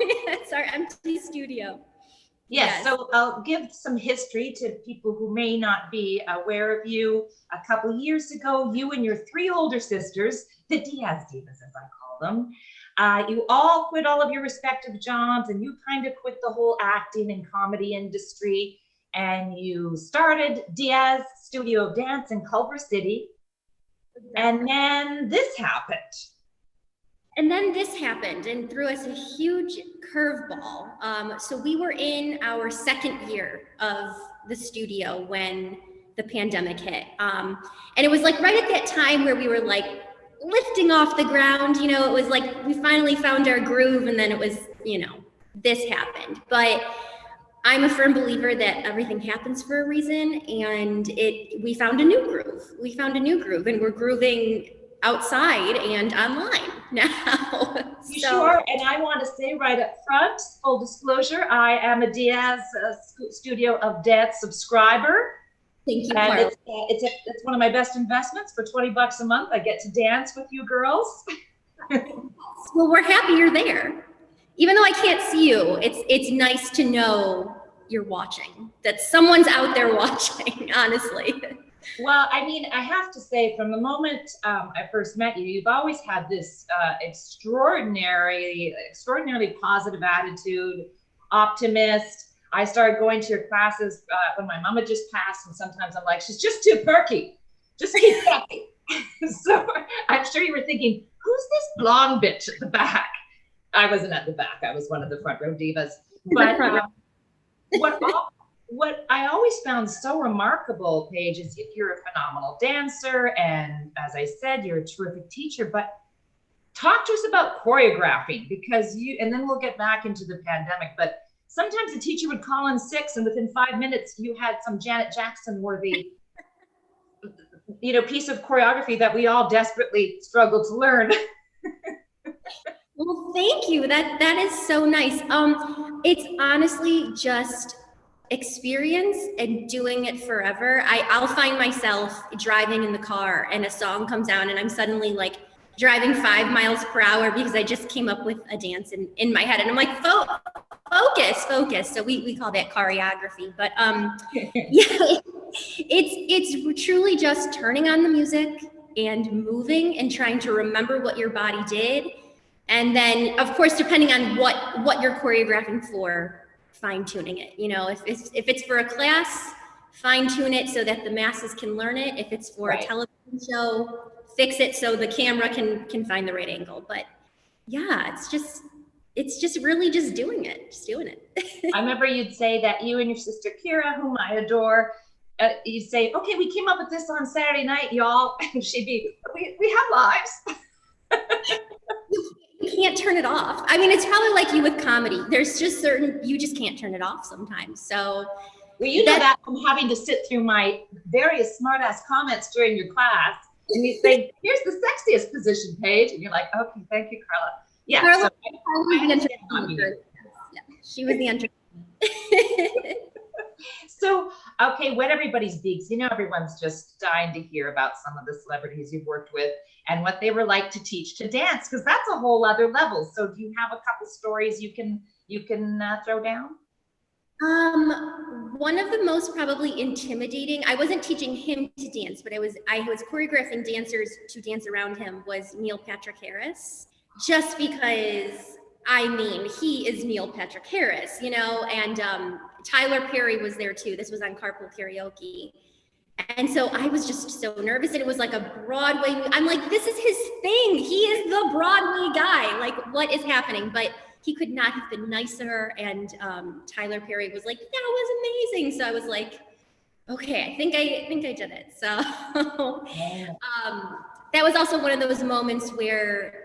It's our empty studio. Yes, so I'll give some history to people who may not be aware of you. A couple years ago, you and your 3 older sisters, the Diaz Divas, as I call them, you all quit all of your respective jobs, and you kind of quit the whole acting and comedy industry, and you started Diaz Studio of Dance in Culver City. And then this happened. And then this happened and threw us a huge curveball. So we were in our 2nd year of the studio when the pandemic hit. And it was like right at that time where we were like lifting off the ground, you know, it was like we finally found our groove, and then it was, you know, this happened. But I'm a firm believer that everything happens for a reason, and we found a new groove. We found a new groove, and we're grooving outside and online now. You sure? And I want to say right up front, full disclosure, I am a Diaz Studio of Dance subscriber. Thank you, and Carla. it's one of my best investments. For $20 a month, I get to dance with you girls. Well, we're happy you're there. Even though I can't see you, it's nice to know you're watching, that someone's out there watching, honestly. Well, I mean, I have to say, from the moment I first met you, you've always had this extraordinarily positive attitude, optimist. I started going to your classes when my mom had just passed, and sometimes I'm like, she's just too perky. Just keep talking. So I'm sure you were thinking, who's this blonde bitch at the back? I wasn't at the back. I was one of the front row divas. But what I always found so remarkable, Paige, is if you're a phenomenal dancer, and as I said, you're a terrific teacher, but talk to us about choreographing, because and then we'll get back into the pandemic, but sometimes the teacher would call in sick, and within 5 minutes you had some Janet Jackson worthy, you know, piece of choreography that we all desperately struggled to learn. Well, thank you. That is so nice. It's honestly just experience and doing it forever. I'll find myself driving in the car and a song comes on and I'm suddenly like driving 5 miles per hour because I just came up with a dance in my head, and I'm like, focus. So we call that choreography. But yeah, it's truly just turning on the music and moving and trying to remember what your body did. And then, of course, depending on what you're choreographing for, fine tuning it. You know, if it's for a class, fine tune it so that the masses can learn it. If it's for a television show, fix it so the camera can find the right angle. But yeah, it's just really just doing it. I remember you'd say that you and your sister Kira, whom I adore, you'd say, okay, we came up with this on Saturday night, y'all. And she'd be, we have lives. You can't turn it off. I mean, it's probably like you with comedy. There's just you just can't turn it off sometimes. So, well, you know that from having to sit through my various smartass comments during your class, and you say, "Here's the sexiest position, Paige," and you're like, "Okay, thank you, Carla." Yeah, Carla, she was the entertainment. So, okay, wet everybody's beaks. You know, everyone's just dying to hear about some of the celebrities you've worked with and what they were like to teach to dance, because that's a whole other level. So do you have a couple stories you can throw down? One of the most probably intimidating, I wasn't teaching him to dance, but I was choreographing dancers to dance around him, was Neil Patrick Harris. Just because, I mean, he is Neil Patrick Harris, you know, and Tyler Perry was there too. This was on Carpool Karaoke. And so I was just so nervous, and it was like a Broadway. I'm like, this is his thing. He is the Broadway guy. Like, what is happening? But he could not have been nicer. And Tyler Perry was like, that was amazing. So I was like, okay, I think I did it. So that was also one of those moments where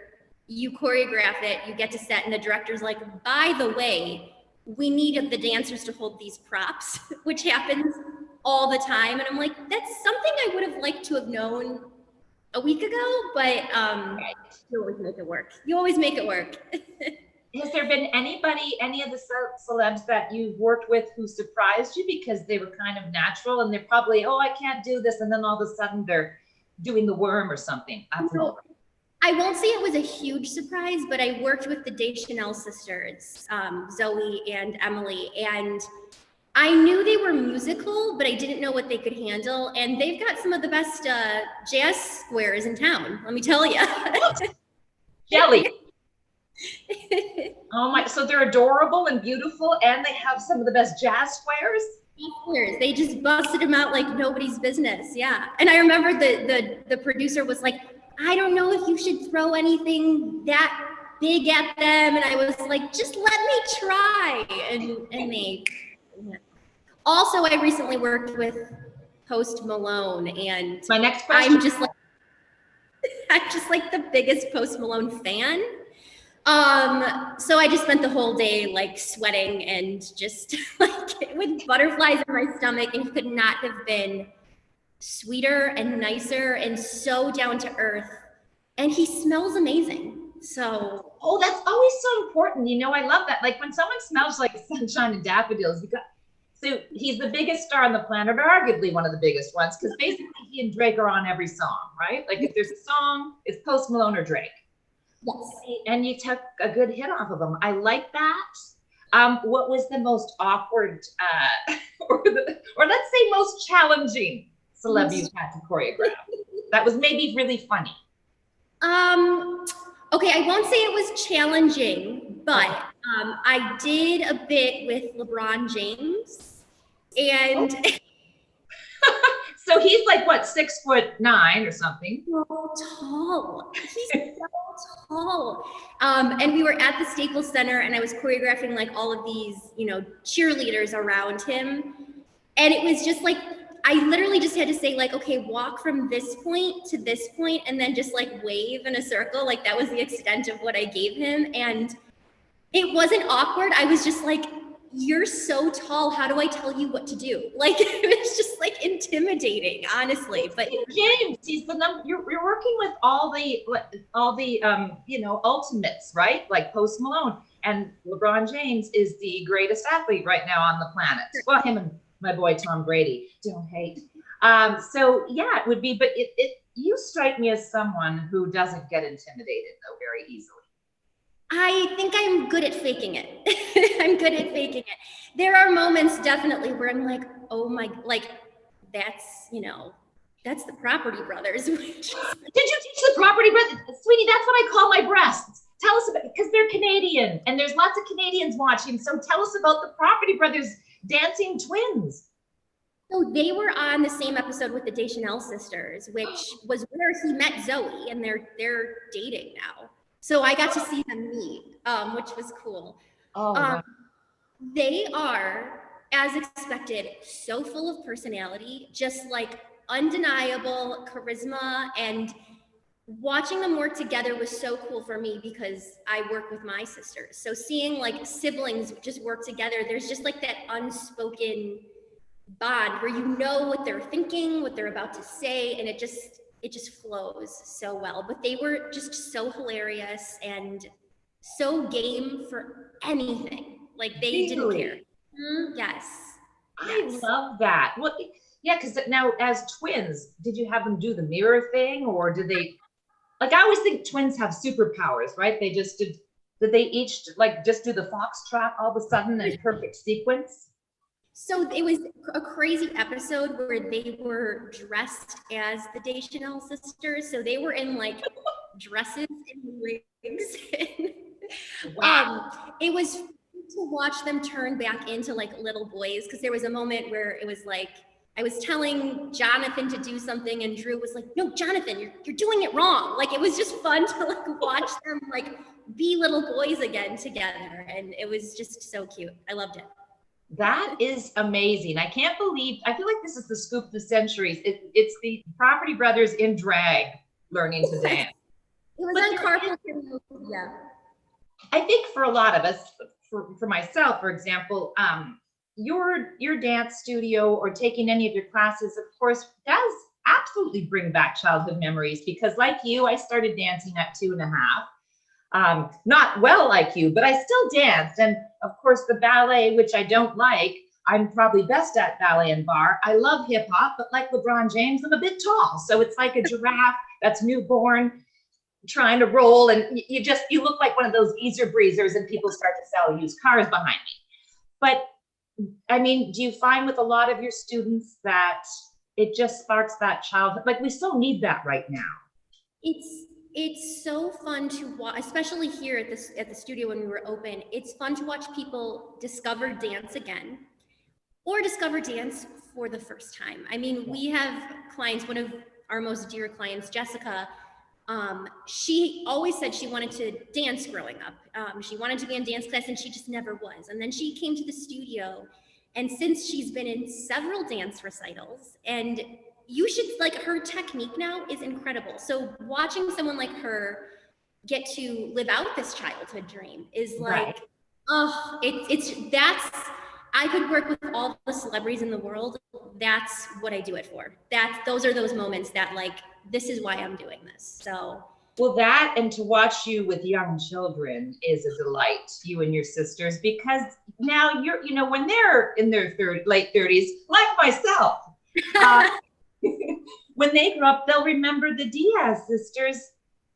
you choreograph it, you get to set, and the director's like, by the way, we need the dancers to hold these props, which happens all the time. And I'm like, that's something I would have liked to have known a week ago, but you always make it work. Has there been any of the celebs that you've worked with who surprised you because they were kind of natural, and they're probably, oh, I can't do this, and then all of a sudden they're doing the worm or something? I won't say it was a huge surprise, but I worked with the Deschanel sisters, Zoe and Emily, and I knew they were musical, but I didn't know what they could handle. And they've got some of the best jazz squares in town, let me tell you. Jelly. Oh my, so they're adorable and beautiful, and they have some of the best jazz squares. They just busted them out like nobody's business. Yeah. And I remember the producer was like, I don't know if you should throw anything that big at them. And I was like, just let me try. And they, yeah. Also, I recently worked with Post Malone, and My next question. I'm just like the biggest Post Malone fan. So I just spent the whole day like sweating and just like with butterflies in my stomach, and he could not have been sweeter and nicer and so down to earth. And he smells amazing. So Oh, that's always so important. You know, I love that. Like when someone smells like sunshine and daffodils, so he's the biggest star on the planet, or arguably one of the biggest ones, because basically he and Drake are on every song, right? Like if there's a song, it's Post Malone or Drake. yes. And you took a good hit off of them. I like that. What was the most awkward, or let's say most challenging celeb you've had to choreograph? That was maybe really funny. Okay, I won't say it was challenging, but I did a bit with LeBron James, and So he's like what, 6'9" or something? so tall. He's so tall. And we were at the Staples Center, and I was choreographing like all of these, cheerleaders around him, and it was just like I literally just had to say like, okay, walk from this point to this point, and then just like wave in a circle. Like that was the extent of what I gave him. And it wasn't awkward. I was just like, you're so tall. How do I tell you what to do? Like, it was just like intimidating, honestly. But James, he's the number, you're working with all the ultimates, right? Like Post Malone, and LeBron James is the greatest athlete right now on the planet. Well, him and my boy Tom Brady, don't hate. So yeah, it would be, but you strike me as someone who doesn't get intimidated though very easily. I think I'm good at faking it. I'm good at faking it. There are moments definitely where I'm like, oh my, like that's the Property Brothers. Did you teach the Property Brothers? Sweetie, that's what I call my breasts. Tell us about, because they're Canadian and there's lots of Canadians watching. So tell us about the Property Brothers dancing twins. So they were on the same episode with the Deschanel sisters, which was where he met Zoe, and they're dating now. So I got to see them meet, which was cool. Oh, wow. They are, as expected, so full of personality, just like undeniable charisma, and watching them work together was so cool for me because I work with my sisters. So seeing like siblings just work together, there's just like that unspoken bond where you know what they're thinking, what they're about to say, and it just flows so well. But they were just so hilarious and so game for anything. Like they didn't care. Yes. I love that. Well, yeah, because now as twins, did you have them do the mirror thing, or did they? Like I always think twins have superpowers, right? They just did they each like just do the foxtrot all of a sudden in perfect sequence? So it was a crazy episode where they were dressed as the Deschanel sisters. So they were in like dresses and wigs. Wow. It was fun to watch them turn back into like little boys, because there was a moment where it was like I was telling Jonathan to do something and Drew was like, no, Jonathan, you're doing it wrong. Like, it was just fun to like watch them like be little boys again together. And it was just so cute. I loved it. That is amazing. I can't believe, I feel like this is the scoop of the centuries. It's the Property Brothers in drag learning to dance. It was on Carla. Yeah. I think for a lot of us, for myself, for example, your dance studio or taking any of your classes, of course, does absolutely bring back childhood memories, because like you, I started dancing at 2.5. Not well like you, but I still danced. And of course, the ballet, which I don't like, I'm probably best at ballet and bar. I love hip hop, but like LeBron James, I'm a bit tall. So it's like a giraffe that's newborn. trying to roll, and you look like one of those easer breezers, and people start to sell used cars behind me. But I mean, do you find with a lot of your students that it just sparks that childhood? Like, we still need that right now. It's so fun to watch, especially here at the studio when we were open. It's fun to watch people discover dance again, or discover dance for the first time. I mean, we have clients, one of our most dear clients, Jessica, she always said she wanted to dance growing up. She wanted to be in dance class and she just never was. And then she came to the studio, and since she's been in several dance recitals, and you should, like, her technique now is incredible. So watching someone like her get to live out this childhood dream is like, Right. oh, I could work with all the celebrities in the world. That's what I do it for. Those are those moments that, like, this is why I'm doing this. So. Well, that, and to watch you with young children is a delight, you and your sisters, because now when they're in their late 30s, like myself, when they grow up, they'll remember the Diaz sisters.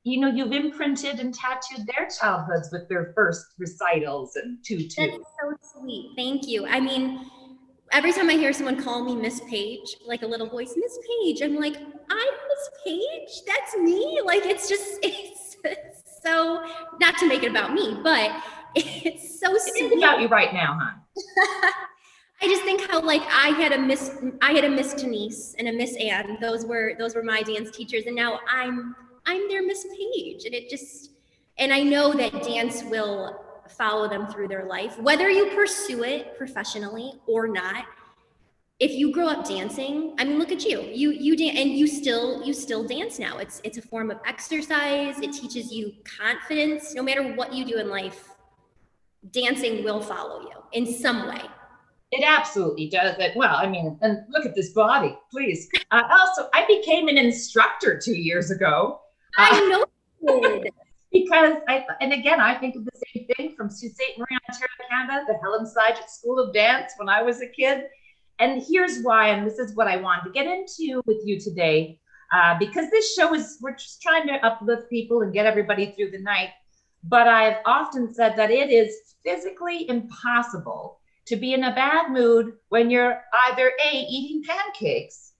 You've imprinted and tattooed their childhoods with their first recitals and tutu. That's so sweet. Thank you. I mean, every time I hear someone call me Miss Paige, like a little voice, Miss Paige, I'm like, I'm Miss Paige? That's me? Like, it's so, not to make it about me, but it's so sweet. It's about you right now, huh? I just think how, like, I had a Miss Denise and a Miss Ann. Those were my dance teachers, and now I'm their Miss Paige, and I know that dance will follow them through their life, whether you pursue it professionally or not. If you grow up dancing, I mean, look at you. You dance, and you still dance now. It's a form of exercise. It teaches you confidence. No matter what you do in life, dancing will follow you in some way. It absolutely does. Well, I mean, and look at this body, please. Also, I became an instructor 2 years ago. I know. Because I think of the same thing from Sault Ste. Marie, Ontario, Canada, the Helen Sargent School of Dance when I was a kid. And here's why, and this is what I wanted to get into with you today, because this show we're just trying to uplift people and get everybody through the night. But I've often said that it is physically impossible to be in a bad mood when you're either A, eating pancakes,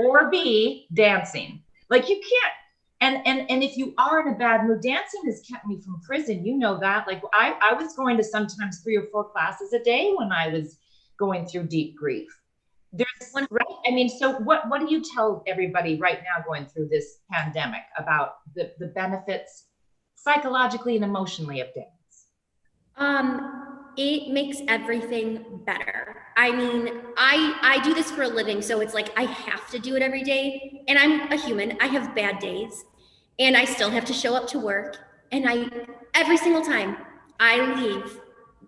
or B, dancing. Like, you can't. And if you are in a bad mood, dancing has kept me from prison. You know that. Like, I was going to sometimes 3 or 4 classes a day when I was going through deep grief. Right? I mean, so what do you tell everybody right now going through this pandemic about the benefits psychologically and emotionally of dance? It makes everything better. I mean, I do this for a living, so it's like I have to do it every day. And I'm a human. I have bad days, and I still have to show up to work. And every single time I leave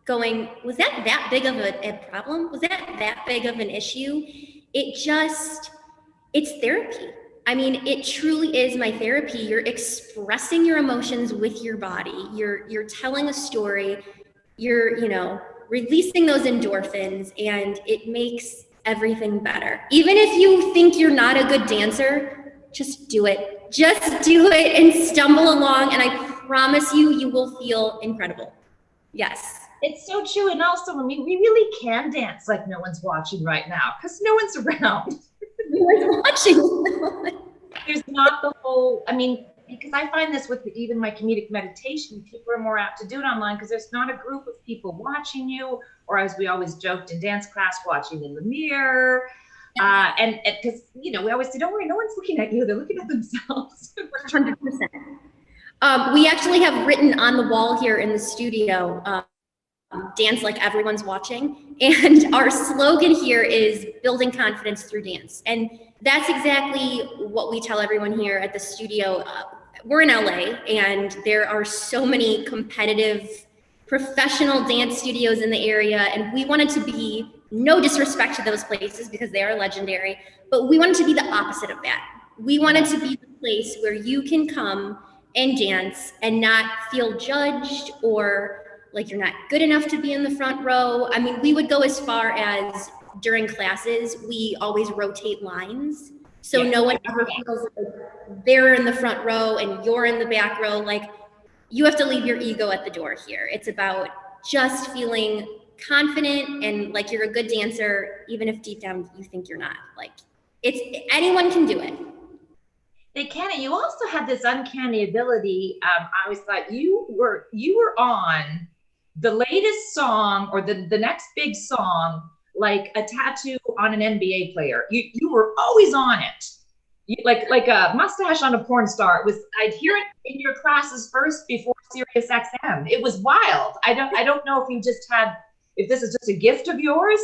going, was that big of a problem? Was that big of an issue? It's therapy. I mean, it truly is my therapy. You're expressing your emotions with your body. You're telling a story. You're, releasing those endorphins, and it makes everything better. Even if you think you're not a good dancer, just do it. Just do it and stumble along, and I promise you will feel incredible. Yes. It's so true. And also, I mean, we really can dance like no one's watching right now, because no one's around. No one's watching. There's not the whole, I mean, because I find this with even my comedic meditation, people are more apt to do it online because there's not a group of people watching you, or as we always joked in dance class, watching in the mirror. And because, we always say, don't worry, no one's looking at you. They're looking at themselves. 100%. We actually have written on the wall here in the studio, dance like everyone's watching. And our slogan here is building confidence through dance. And that's exactly what we tell everyone here at the studio. We're in LA, and there are so many competitive professional dance studios in the area. And we wanted to be, no disrespect to those places because they are legendary, but we wanted to be the opposite of that. We wanted to be the place where you can come and dance and not feel judged or like you're not good enough to be in the front row. I mean, we would go as far as during classes, we always rotate lines. So Yeah. no one ever feels like they're in the front row and you're in the back row. Like, you have to leave your ego at the door here. It's about just feeling confident and like you're a good dancer, even if deep down you think you're not. Like, anyone can do it. They can. And you also have this uncanny ability. I always thought you were on the latest song or the next big song, like a tattoo on an NBA player. You were always on it. Like a mustache on a porn star. I'd hear it in your classes first before Sirius XM. It was wild. I don't know if this is just a gift of yours,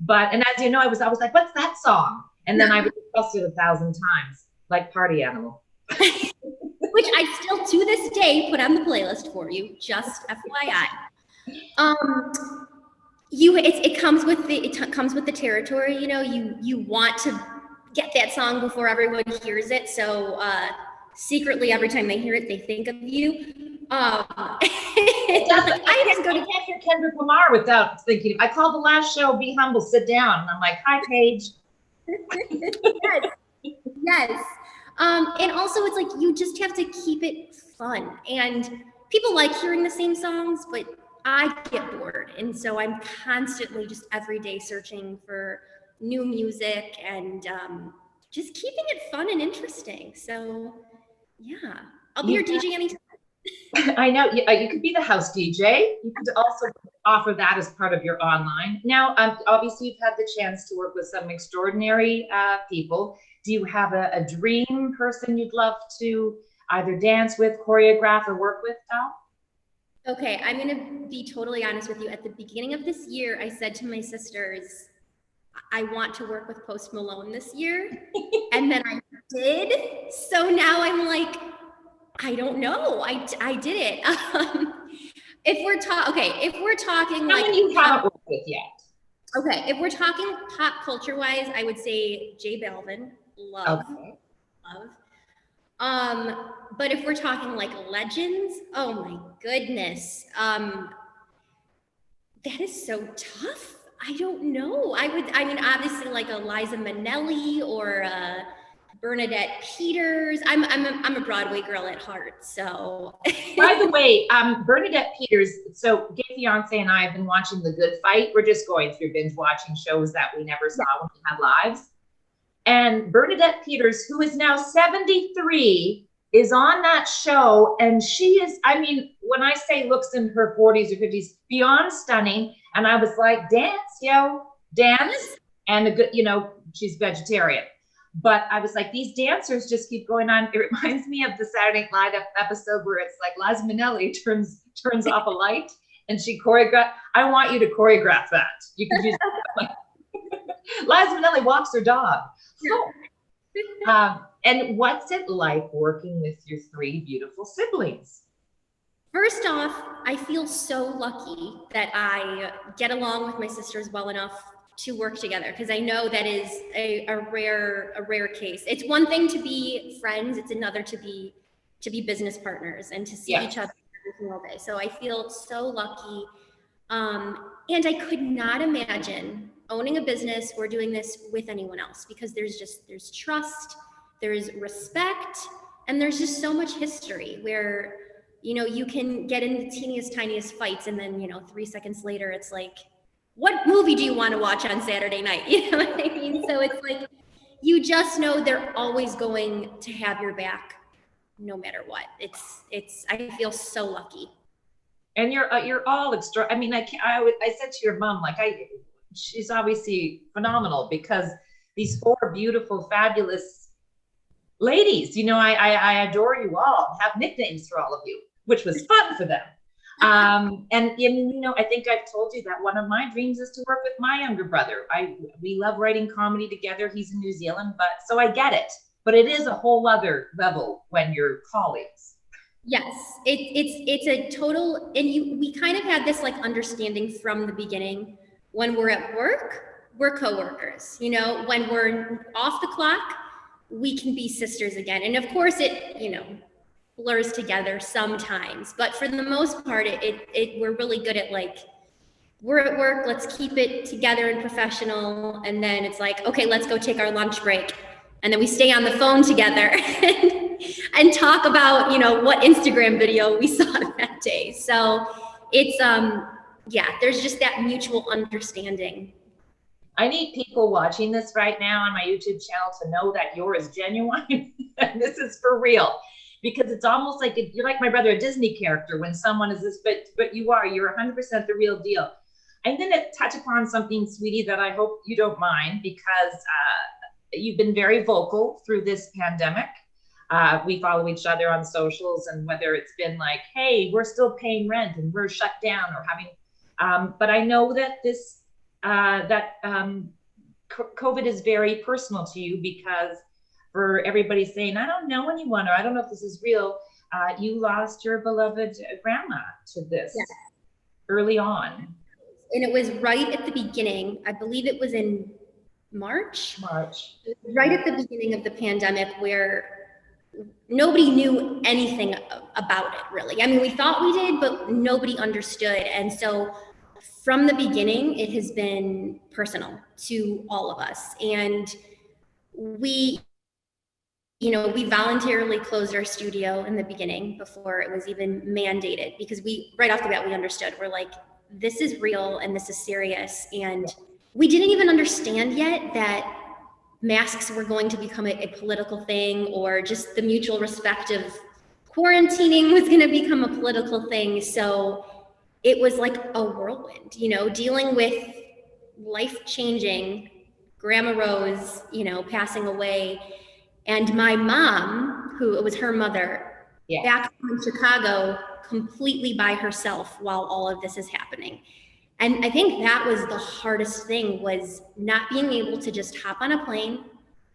and as you know, I was like, what's that song? And then I requested 1,000 times, like Party Animal. Which I still to this day put on the playlist for you, just FYI. It comes with the territory, you know, you want to get that song before everyone hears it. So secretly, every time they hear it, they think of you. I can't hear Kendrick Lamar without thinking. I called the last show, Be Humble, Sit Down. And I'm like, hi, Paige. Yes. And also it's like, you just have to keep it fun. And people like hearing the same songs, but I get bored. And so I'm constantly just every day searching for new music and just keeping it fun and interesting. So yeah, I'll be your DJ anytime. I know you could be the house DJ. You could also offer that as part of your online. Now, obviously you've had the chance to work with some extraordinary people. Do you have a dream person you'd love to either dance with, choreograph, or work with, Cal? Okay, I'm gonna be totally honest with you. At the beginning of this year, I said to my sisters, I want to work with Post Malone this year. And then I did. So now I'm like, I don't know. I did it. If we're talking How many you haven't worked with yet? Okay, if we're talking pop culture wise, I would say J Balvin. Love. But if we're talking like legends, oh my goodness. That is so tough. I don't know. I mean, obviously like a Liza Minnelli or Bernadette Peters. I'm a Broadway girl at heart, so. By the way, Bernadette Peters, so Gay Fiance and I have been watching The Good Fight. We're just going through binge watching shows that we never saw when we had lives. And Bernadette Peters, who is now 73, is on that show. And she is, I mean, when I say looks in her 40s or 50s, beyond stunning. And I was like, dance, dance. And she's vegetarian. But I was like, these dancers just keep going on. It reminds me of the Saturday Night Live episode where it's like Liza Minnelli turns off a light and she choreographed. I want you to choreograph that. You can use Liza Minnelli walks her dog. And what's it like working with your 3 beautiful siblings? First off, I feel so lucky that I get along with my sisters well enough to work together, because I know that is a rare case. It's one thing to be friends, it's another to be business partners and to see each other every single day. So I feel so lucky. And I could not imagine owning a business or doing this with anyone else, because there's trust, there's respect, and there's just so much history where, you can get in the teeniest, tiniest fights. And then, 3 seconds later, it's like, what movie do you want to watch on Saturday night? You know what I mean? So it's like, you just know they're always going to have your back no matter what. I feel so lucky. And you're all extra. I mean, I said to your mom, like, she's obviously phenomenal, because these 4 beautiful, fabulous ladies, I adore you all, have nicknames for all of you, which was fun for them. And I think I've told you that one of my dreams is to work with my younger brother. We love writing comedy together. He's in New Zealand, so I get it, but it is a whole other level when you're colleagues. Yes, it's a total, and we kind of had this like understanding from the beginning. When we're at work, we're coworkers. When we're off the clock, we can be sisters again. And of course it, blurs together sometimes, but for the most part, we're really good at like, we're at work, let's keep it together and professional. And then it's like, okay, let's go take our lunch break. And then we stay on the phone together and talk about, you know, what Instagram video we saw that day. So it's, yeah, there's just that mutual understanding. I need people watching this right now on my YouTube channel to know that Youre is genuine and this is for real, because it's almost like you're like my brother, a Disney character when someone is this, but you're 100% the real deal. I'm going to touch upon something, sweetie, that I hope you don't mind, because you've been very vocal through this pandemic. We follow each other on socials, and whether it's been like, hey, we're still paying rent and we're shut down, or having, but I know that this, COVID is very personal to you, because for everybody saying, I don't know anyone, or I don't know if this is real, you lost your beloved grandma to this early on. And it was right at the beginning. I believe it was in March. Right at the beginning of the pandemic, where nobody knew anything about it, really. I mean, we thought we did, but nobody understood. And so from the beginning, it has been personal to all of us. And we, you know, we voluntarily closed our studio in the beginning before it was even mandated, because right off the bat, we understood. We're like, this is real and this is serious. And we didn't even understand yet that masks were going to become a political thing, or just the mutual respect of quarantining was going to become a political thing. So it was like a whirlwind, you know, dealing with life-changing Grandma Rose, you know, passing away. And my mom, who it was her mother, back in Chicago, completely by herself while all of this is happening. And I think that was the hardest thing, was not being able to just hop on a plane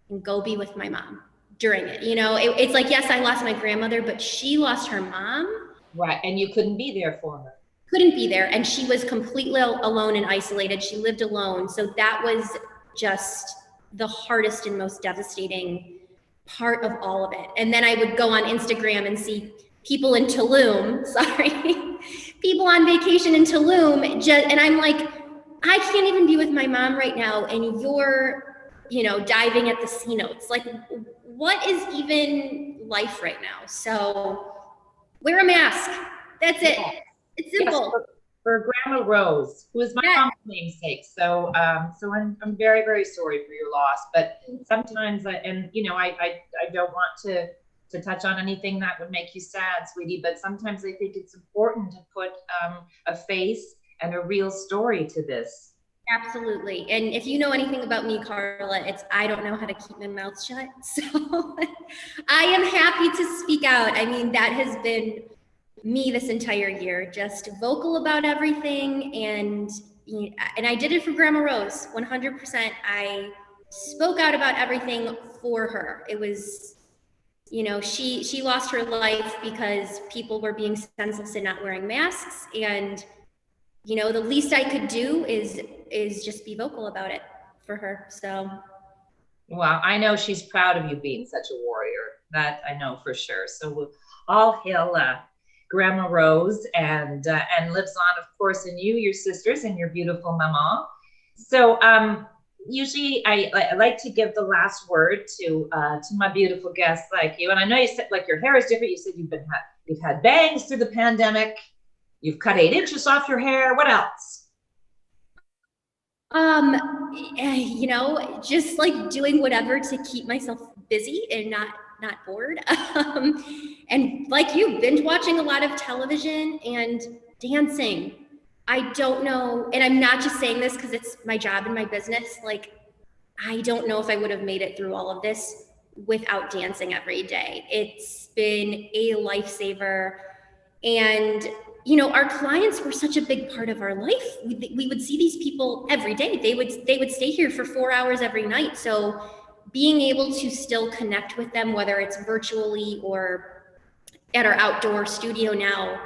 and go be with my mom during it. You know, it's like, yes, I lost my grandmother, but she lost her mom. Right, and you couldn't be there for her. Couldn't be there, and she was completely alone and isolated. She lived alone. So that was just the hardest and most devastating part of all of it. And then I would go on Instagram and see people in Tulum, people on vacation in Tulum, and I'm like, I can't even be with my mom right now, and you're, you know, diving at the C notes. Like, what is even life right now? So wear a mask. That's it. It's simple. Yes, for Grandma Rose, who is my mom's namesake. So, so I'm very, very sorry for your loss. But sometimes, and you know, I don't want to touch on anything that would make you sad, sweetie. But sometimes I think it's important to put a face and a real story to this. Absolutely. And if you know anything about me, Carla, it's I don't know how to keep my mouth shut. So I am happy to speak out. I mean, that has been me this entire year, just vocal about everything. And I did it for Grandma Rose, 100%. I spoke out about everything for her. It was, you know, she lost her life because people were being senseless and not wearing masks. And, you know, the least I could do is just be vocal about it for her. So. Well, I know she's proud of you being such a warrior. That I know for sure. So we'll all hail Grandma Rose, and lives on, of course, in you, your sisters, and your beautiful mama. So usually I like to give the last word to my beautiful guests like you. And I know you said like your hair is different. You said you've had bangs through the pandemic. You've cut 8 inches off your hair. What else? You know, just like doing whatever to keep myself busy and not bored. And like you, binge watching a lot of television and dancing. I don't know, and I'm not just saying this because it's my job and my business. Like, I don't know if I would have made it through all of this without dancing every day. It's been a lifesaver. And, you know, our clients were such a big part of our life. We would see these people every day. They would stay here for 4 hours every night. So being able to still connect with them, whether it's virtually or at our outdoor studio now,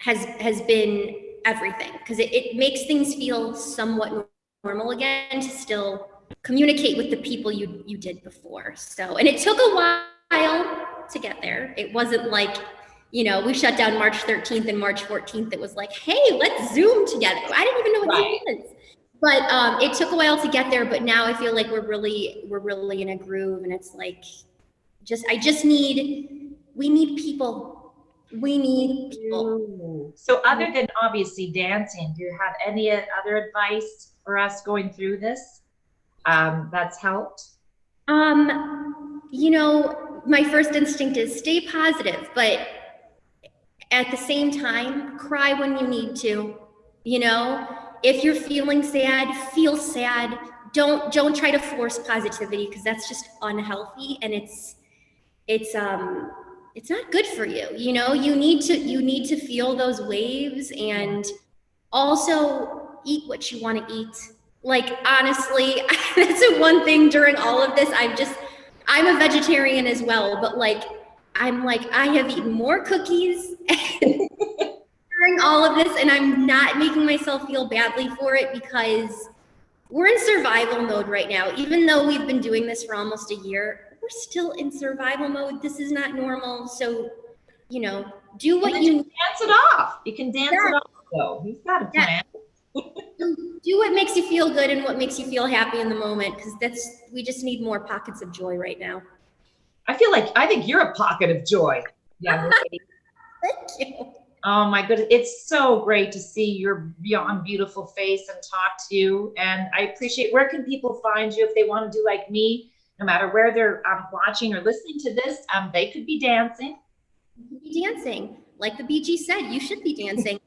has been everything, because it makes things feel somewhat normal again to still communicate with the people you did before. So, and it took a while to get there. It wasn't like, you know, we shut down March 13th and March 14th. It was like, hey, let's Zoom together. I didn't even know what Zoom was. But it took a while to get there, but now I feel like we're really in a groove, and it's like, we need people. We need people. So other than obviously dancing, do you have any other advice for us going through this that's helped? You know, my first instinct is stay positive, but at the same time, cry when you need to. You know, if you're feeling sad, feel sad. Don't try to force positivity, because that's just unhealthy, and it's not good for you. You know, you need to feel those waves, and also eat what you want to eat. Like, honestly, that's the one thing during all of this. I'm a vegetarian as well, but I have eaten more cookies during all of this, and I'm not making myself feel badly for it, because we're in survival mode right now. Even though we've been doing this for almost a year, we're still in survival mode. This is not normal. So, you know, do what you dance it off. You can dance it off, though. You've got a plan. Do what makes you feel good and what makes you feel happy in the moment, because we just need more pockets of joy right now. I think you're a pocket of joy, young lady. Thank you. Oh my goodness, it's so great to see your beyond beautiful face and talk to you. And I appreciate, where can people find you if they want to do like me, no matter where they're watching or listening to this, they could be dancing. You could be dancing. Like the BG said, you should be dancing.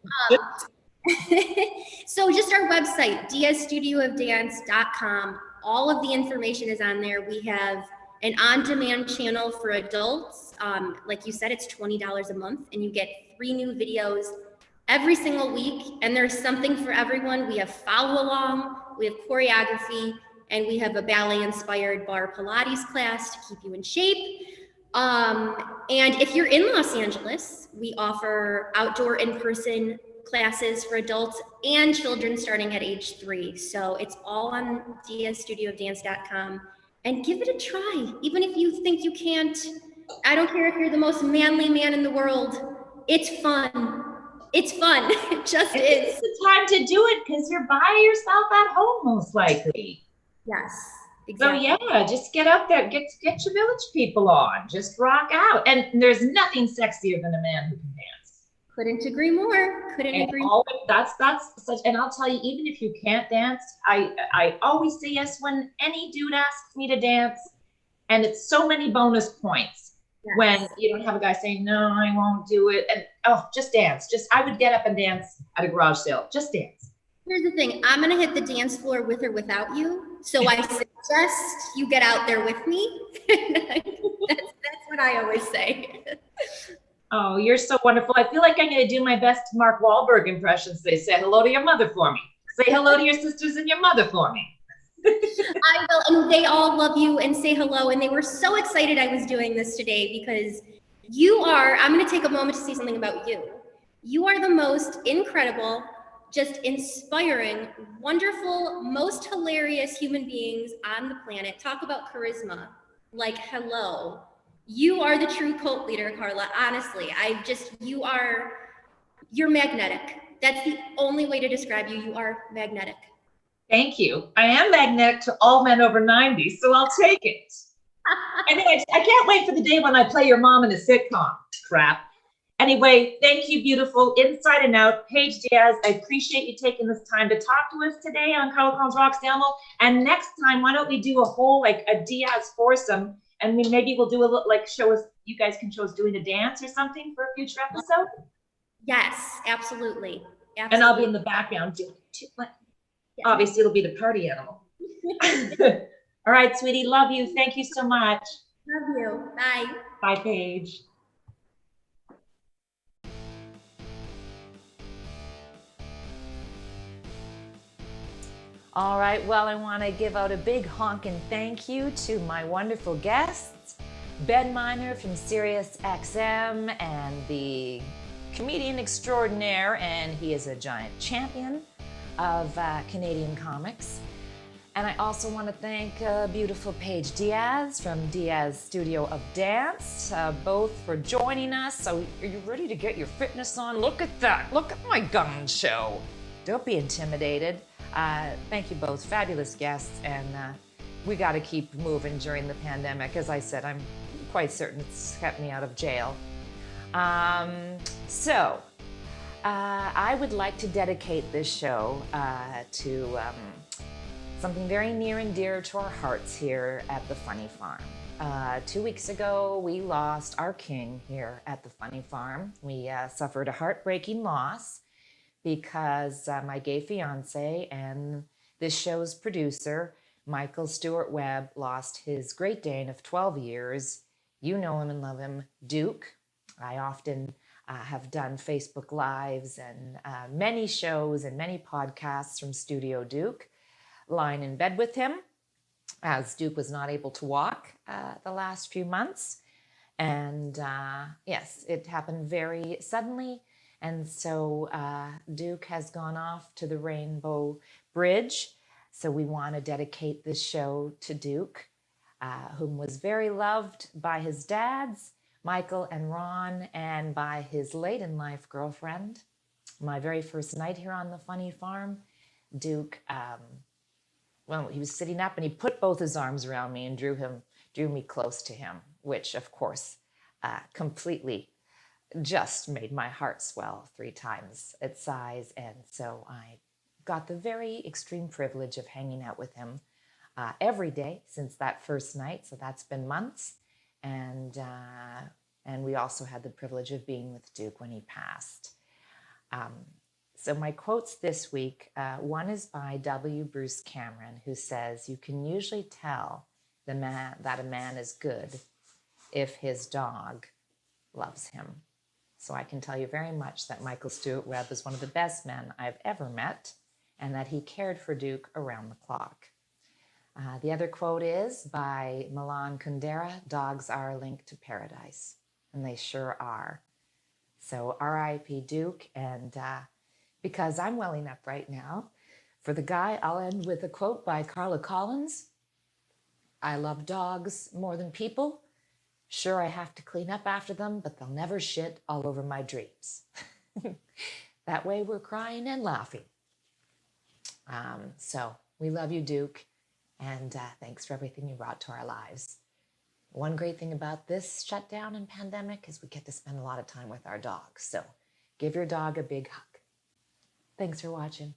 So just our website, diazstudioofdance.com. All of the information is on there. We have an on-demand channel for adults. Like you said, it's $20 a month, and you get 3 new videos every single week. And there's something for everyone. We have follow along, we have choreography, and we have a ballet-inspired bar Pilates class to keep you in shape. And if you're in Los Angeles, we offer outdoor in-person classes for adults and children starting at age 3. So it's all on diazstudioofdance.com, and give it a try. Even if you think you can't, I don't care if you're the most manly man in the world. It's fun. It's fun. It just is. It's the time to do it, because you're by yourself at home, most likely. Yes, exactly. So yeah, just get up there, get your village people on, just rock out. And there's nothing sexier than a man who can dance. Couldn't agree more. That's such, and I'll tell you, even if you can't dance, I always say yes when any dude asks me to dance, and it's so many bonus points. Yes. When you don't have a guy saying, no, I won't do it. And just dance. I would get up and dance at a garage sale. Just dance. Here's the thing. I'm going to hit the dance floor with or without you. So I suggest you get out there with me. That's what I always say. Oh, you're so wonderful. I feel like I'm going to do my best Mark Wahlberg impressions. Say hello to your mother for me. Say hello to your sisters and your mother for me. I will, and they all love you and say hello. And they were so excited I was doing this today, because I'm going to take a moment to say something about you. You are the most incredible, just inspiring, wonderful, most hilarious human beings on the planet. Talk about charisma. Like, hello. You are the true cult leader, Carla. Honestly, you're magnetic. That's the only way to describe you. You are magnetic. Thank you. I am magnetic to all men over 90, so I'll take it. Anyway, I can't wait for the day when I play your mom in a sitcom. Crap. Anyway, thank you, beautiful inside and out, Paige Diaz. I appreciate you taking this time to talk to us today on Carla Collins Rocks Elmo. And next time, why don't we do a whole, a Diaz foursome, and maybe we'll do a little, you guys can show us doing a dance or something for a future episode? Yes, absolutely. And I'll be in the background doing it. Obviously, it'll be the party animal. All right, sweetie, love you. Thank you so much. Love you. Bye. Bye, Paige. All right, well, I want to give out a big honking thank you to my wonderful guests, Ben Miner from Sirius XM, and the comedian extraordinaire, and he is a giant champion of Canadian comics. And I also want to thank beautiful Paige Diaz from Diaz Studio of Dance, both for joining us. So are you ready to get your fitness on? Look at that. Look at my gun show. Don't be intimidated. Thank you both, fabulous guests, and we got to keep moving during the pandemic. As I said, I'm quite certain it's kept me out of jail. I would like to dedicate this show to something very near and dear to our hearts here at the Funny Farm. 2 weeks ago, we lost our king here at the Funny Farm. We suffered a heartbreaking loss because my gay fiance and this show's producer, Michael Stewart Webb, lost his Great Dane of 12 years. You know him and love him, Duke. I often have done Facebook Lives and many shows and many podcasts from Studio Duke, lying in bed with him, as Duke was not able to walk the last few months. And yes, it happened very suddenly. And so Duke has gone off to the Rainbow Bridge. So we want to dedicate this show to Duke, whom was very loved by his dads, Michael and Ron, and by his late-in-life girlfriend. My very first night here on the Funny Farm, Duke, he was sitting up and he put both his arms around me and drew me close to him, which of course completely just made my heart swell 3 times its size. And so I got the very extreme privilege of hanging out with him every day since that first night. So that's been months. And we also had the privilege of being with Duke when he passed. So my quotes this week, one is by W. Bruce Cameron, who says, "You can usually tell that a man is good if his dog loves him." So I can tell you very much that Michael Stewart Webb is one of the best men I've ever met, and that he cared for Duke around the clock. The other quote is by Milan Kundera, "Dogs are a link to paradise," and they sure are. So R.I.P. Duke, and because I'm welling up right now, for the guy, I'll end with a quote by Carla Collins. "I love dogs more than people. Sure, I have to clean up after them, but they'll never shit all over my dreams." That way we're crying and laughing. So we love you, Duke, and thanks for everything you brought to our lives. One great thing about this shutdown and pandemic is we get to spend a lot of time with our dogs. So give your dog a big hug. Thanks for watching.